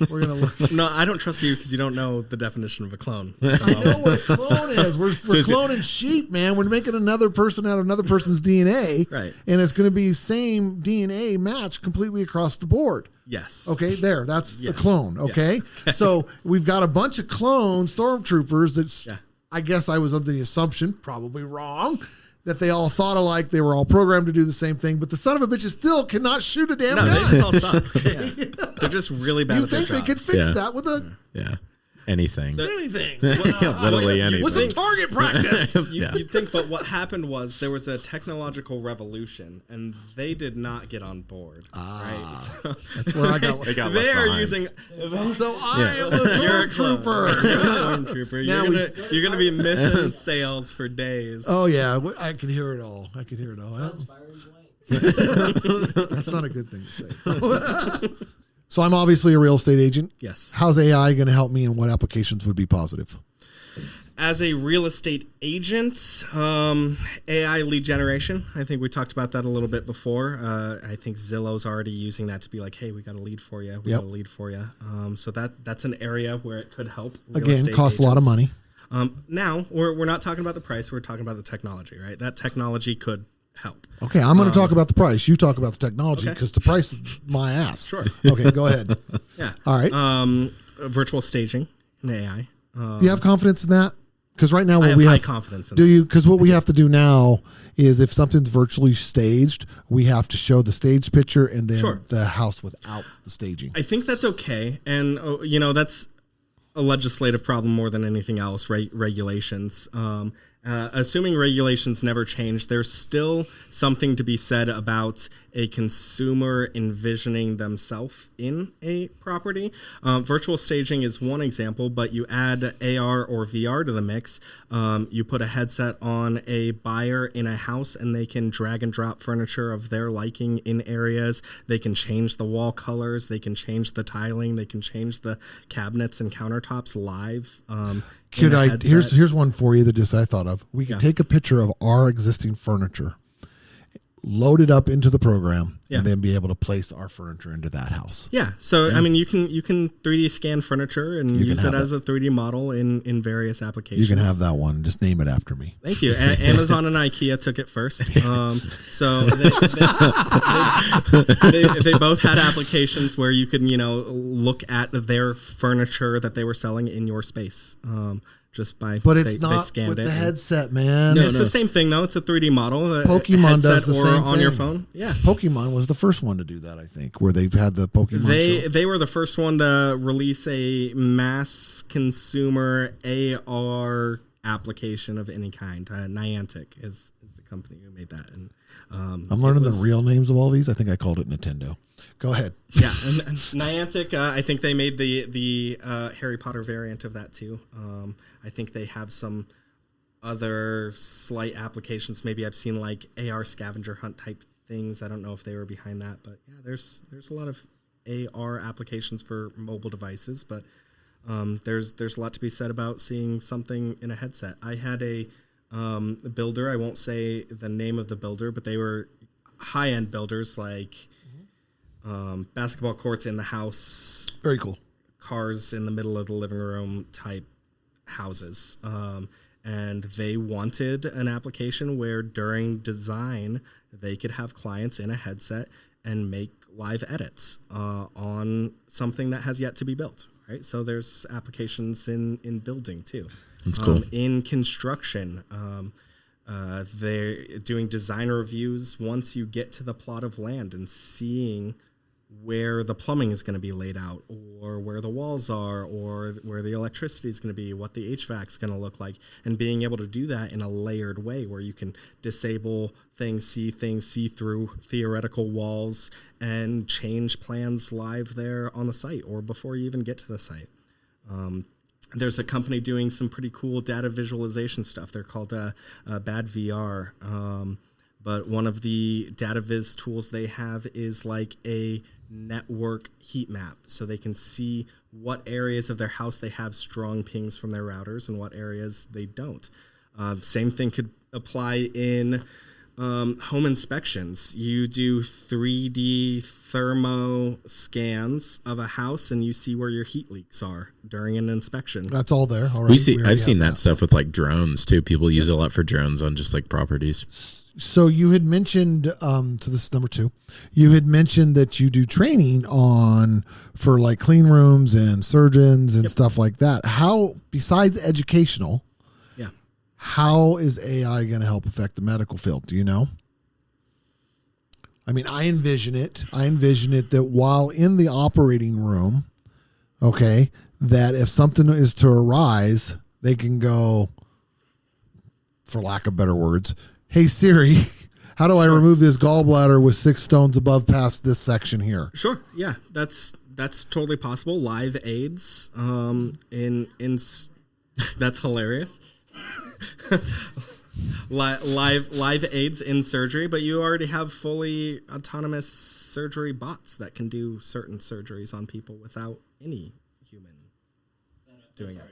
We're gonna look. No, I don't trust you because you don't know the definition of a clone. I know what a clone is. We're it's- cloning sheep, man. We're making another person out of another person's DNA. Right. And it's going to be same DNA match completely across the board. Yes. Okay, there. That's the Yes. clone. Okay. So we've got a bunch of clone stormtroopers that's, Yeah. I guess I was under the assumption, probably wrong, that they all thought alike. They were all programmed to do the same thing, but the son of a bitches still cannot shoot a damn No, they gun. just all suck. Yeah. They're just really bad You at their think they job. could fix Yeah. that with a. Yeah. anything. Anything. Literally anything. What's a target practice? You'd think, but what happened was there was a technological revolution, and they did not get on board. Right? So That's where I got. They got they left are behind. using. So I am a You're a stormtrooper. Stormtrooper. You're gonna be missing sales for days. Oh yeah, I can hear it all. That's firing blank. That's not a good thing to say. So I'm obviously a real estate agent. Yes. How's AI going to help me, and what applications would be positive? As a real estate agent, AI lead generation. I think we talked about that a little bit before. I think Zillow's already using that to be like, hey, we got a lead for you. We got a lead for you. So that's an area where it could help. Again, costs a lot of money. Now we're not talking about the price. We're talking about the technology, right? That technology could help. Okay, I'm going to talk about the price. You talk about the technology because the price is my ass. Sure. Okay, go ahead. Yeah. All right. Virtual staging in AI. Do you have confidence in that? Because right now, I what have we high have confidence in do that. you? Because what we have to do now is, if something's virtually staged, we have to show the stage picture and then the house without the staging. I think that's okay, and that's a legislative problem more than anything else. Regulations. Assuming regulations never change, there's still something to be said about a consumer envisioning themselves in a property. Virtual staging is one example, but you add AR or VR to the mix. You put a headset on a buyer in a house, and they can drag and drop furniture of their liking in areas. They can change the wall colors. They can change the tiling. They can change the cabinets and countertops live. Could I? Here's one for you that just I thought of. We can take a picture of our existing furniture, load it up into the program, and then be able to place our furniture into that house. Yeah. So I mean, you can 3D scan furniture and use it as a 3D model in various applications. You can have that one. Just name it after me. Thank you. Amazon and IKEA took it first. So they both had applications where you could look at their furniture that they were selling in your space. Just by but it's they not scanned with it the headset, man. No, it's the same thing though. It's a 3D model. Pokemon does the or same on thing. your phone. Yeah, Pokemon was the first one to do that. I think where they had the Pokemon show. They were the first one to release a mass consumer AR application of any kind. Niantic is the company who made that. And I'm learning the real names of all these. I think I called it Nintendo. Go ahead. Yeah, and Niantic. I think they made the Harry Potter variant of that too. I think they have some other slight applications. Maybe I've seen like AR scavenger hunt type things. I don't know if they were behind that, but yeah, there's a lot of AR applications for mobile devices. But there's a lot to be said about seeing something in a headset. I had a builder. I won't say the name of the builder, but they were high-end builders like basketball courts in the house. Very cool. Cars in the middle of the living room type houses. And they wanted an application where during design, they could have clients in a headset and make live edits on something that has yet to be built. Right. So there's applications in building too. That's cool. In construction, they're doing design reviews once you get to the plot of land and seeing where the plumbing is going to be laid out, or where the walls are, or where the electricity is going to be, what the HVAC is going to look like, and being able to do that in a layered way where you can disable things, see through theoretical walls, and change plans live there on the site or before you even get to the site. There's a company doing some pretty cool data visualization stuff. They're called Bad VR. But one of the data viz tools they have is like a network heat map. So they can see what areas of their house they have strong pings from their routers and what areas they don't. Same thing could apply in home inspections. You do 3D thermo scans of a house and you see where your heat leaks are during an inspection. That's all there. All right. I've seen that stuff with like drones too. People use it a lot for drones on just like properties. So you had mentioned, so this is number 2. You had mentioned that you do training for like clean rooms and surgeons and stuff like that. How, besides educational, how is AI going to help affect the medical field? Do you know? I mean, I envision it that while in the operating room, okay, that if something is to arise, they can go, for lack of better words, hey Siri, how do I remove this gallbladder with 6 stones above past this section here? Sure. Yeah, that's totally possible. Live aids, that's hilarious. live aids in surgery, but you already have fully autonomous surgery bots that can do certain surgeries on people without any human doing it.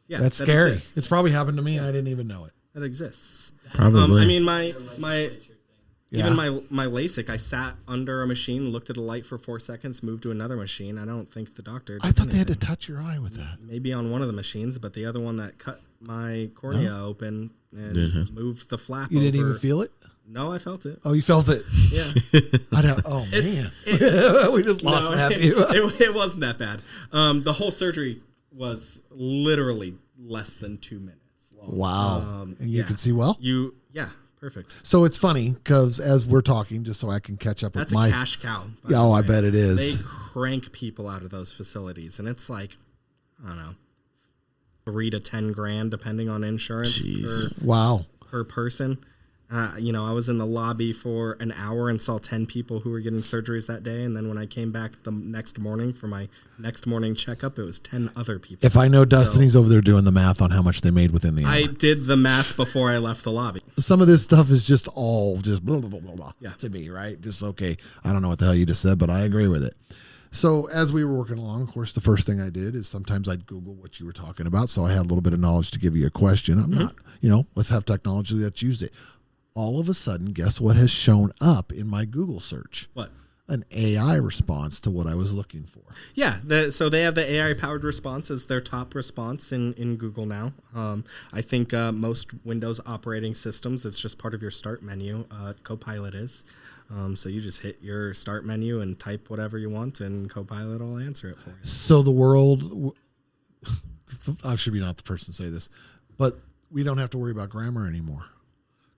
Yeah, That's that scary. exists. It's probably happened to me and I didn't even know it. That exists. Probably. I mean, my Yeah. even my LASIK, I sat under a machine, looked at a light for 4 seconds, moved to another machine. I don't think the doctor. I thought they had to touch your eye with that. Maybe on one of the machines, but the other one that cut my cornea open and moved the flap. You didn't over. even feel it? No, I felt it. Oh, you felt it? Yeah. Man. We just lost Matthew. It wasn't that bad. The whole surgery was literally less than 2 minutes long. Wow. And you can see well? Yeah, perfect. So it's funny because as we're talking, just so I can catch up That's with my... a cash cow. Yeah, I bet it is. They crank people out of those facilities, and it's like, I don't know, 3 to 10 grand depending on insurance per person. I was in the lobby for an hour and saw 10 people who were getting surgeries that day. And then when I came back the next morning for my next morning checkup, it was 10 other people. If I know Dustin, he's over there doing the math on how much they made within the hour. I did the math before I left the lobby. Some of this stuff is just all just blah, blah, blah, blah, blah Yeah. to me, right? Just, okay, I don't know what the hell you just said, but I agree with it. So as we were working along, of course, the first thing I did is sometimes I'd Google what you were talking about. So I had a little bit of knowledge to give you a question. I'm not, let's have technology that's used it. All of a sudden, guess what has shown up in my Google search? What? An AI response to what I was looking for. Yeah, so they have the AI-powered response as their top response in Google now. I think most Windows operating systems, it's just part of your start menu. Copilot is. So you just hit your start menu and type whatever you want, and Copilot will answer it for you. So the world, I should be not the person to say this, but we don't have to worry about grammar anymore.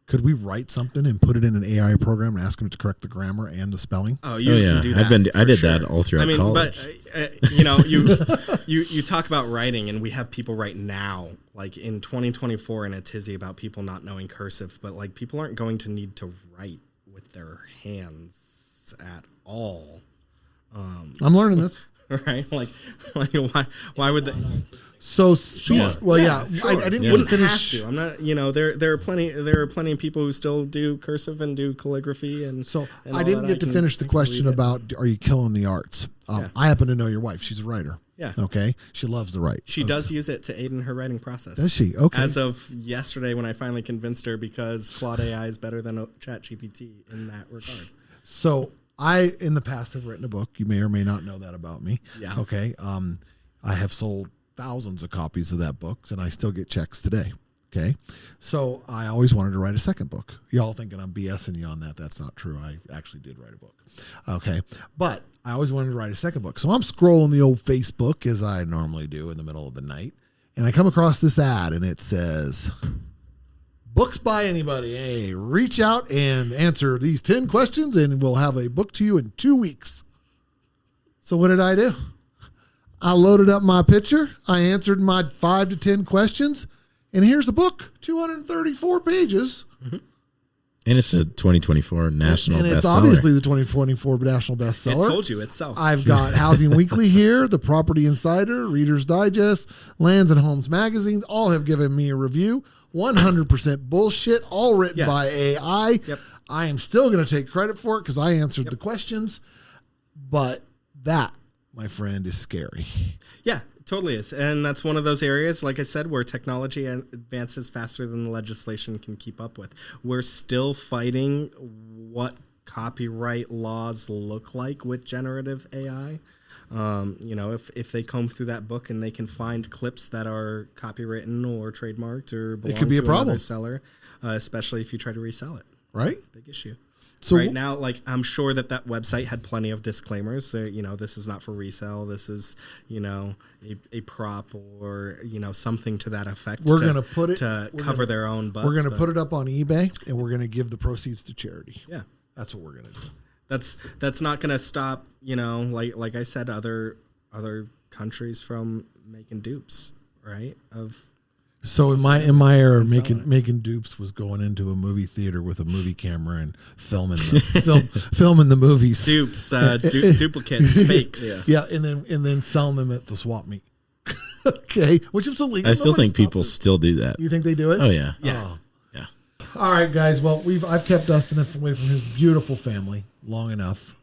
Could we write something and put it in an AI program and ask them to correct the grammar and the spelling? Oh, can do that. I did that all throughout college. But you talk about writing, and we have people right now, like in 2024, in a tizzy about people not knowing cursive. But like, people aren't going to need to write with their hands at all. I'm learning this. Right? Like why would they? So, Sure. I didn't get to finish. Have to. I'm not. There are plenty of people who still do cursive and do calligraphy, and So and I all didn't that. get to finish the question about, are you killing the arts? I happen to know your wife. She's a writer. Yeah. Okay. She loves to write. She does use it to aid in her writing process. Does she? Okay. As of yesterday, when I finally convinced her, because Claude AI is better than ChatGPT in that regard. So I, in the past, have written a book. You may or may not know that about me. Yeah. Okay. I have sold thousands of copies of that book, and I still get checks today. Okay. So I always wanted to write a second book. Y'all thinking I'm BSing you on that. That's not true. I actually did write a book. Okay. But I always wanted to write a second book. So I'm scrolling the old Facebook, as I normally do in the middle of the night, and I come across this ad, and it says, books by anybody. Hey, reach out and answer these 10 questions, and we'll have a book to you in 2 weeks. So what did I do? I loaded up my picture. I answered my 5 to 10 questions, and here's a book, 234 pages. And it's a 2024 national bestseller. And it's obviously the 2024 national bestseller. It told you itself. I've got Housing Weekly here, the Property Insider, Reader's Digest, Lands and Homes magazines, all have given me a review. 100% bullshit, all written by AI. Yep. I am still going to take credit for it because I answered the questions. But that, my friend, is scary. Yeah, it totally is. And that's one of those areas, like I said, where technology advances faster than the legislation can keep up with. We're still fighting what copyright laws look like with generative AI. If they comb through that book and they can find clips that are copywritten or trademarked or belong could be to a problem. another seller, especially if you try to resell it. Right? Big issue. So right now, like, I'm sure that website had plenty of disclaimers. This is not for resale. This is, a prop or, something to that effect. We're going to put it to cover their own butts. We're going to put it up on eBay, and we're going to give the proceeds to charity. Yeah. That's what we're going to do. That's not going to stop, like I said, other countries from making dupes, right? So in my era, making dupes was going into a movie theater with a movie camera and filming the movies. Dupes, duplicates, fakes. Yeah, and then selling them at the swap meet. Okay, which is illegal. I still think people still do that. You think they do it? Oh yeah, Yeah. Oh. yeah. All right, guys. Well, I've kept Dustin away from his beautiful family long enough.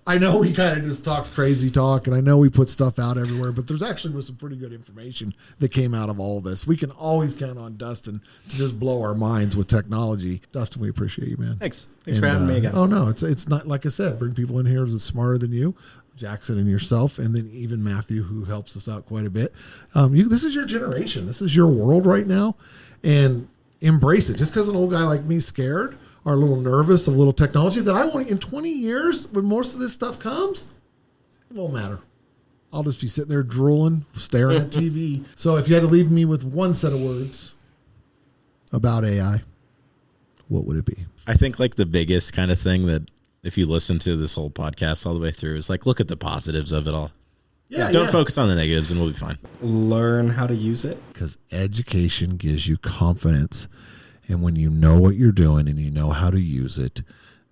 I know we kind of just talked crazy talk, and I know we put stuff out everywhere, but there's actually some pretty good information that came out of all this. We can always count on Dustin to just blow our minds with technology. Dustin, we appreciate you, man. Thanks for having me again. Oh no, it's not like I said. Bring people in here that's smarter than you, Jackson and yourself, and then even Matthew, who helps us out quite a bit. This is your generation. This is your world right now, and embrace it. Just because an old guy like me's scared or a little nervous of a little technology that I want in 20 years when most of this stuff comes, it won't matter. I'll just be sitting there drooling, staring at TV. So if you had to leave me with one set of words about AI, what would it be? I think like the biggest kind of thing that if you listen to this whole podcast all the way through is like, look at the positives of it all. Don't focus on the negatives and we'll be fine. Learn how to use it. Because education gives you confidence. And when you know what you're doing and you know how to use it,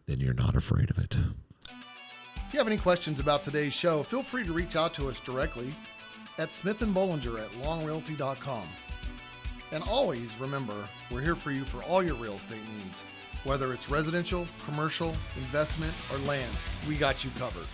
then you're not afraid of it. If you have any questions about today's show, feel free to reach out to us directly at smithandbollinger at longrealty.com. And always remember, we're here for you for all your real estate needs. Whether it's residential, commercial, investment, or land, we got you covered.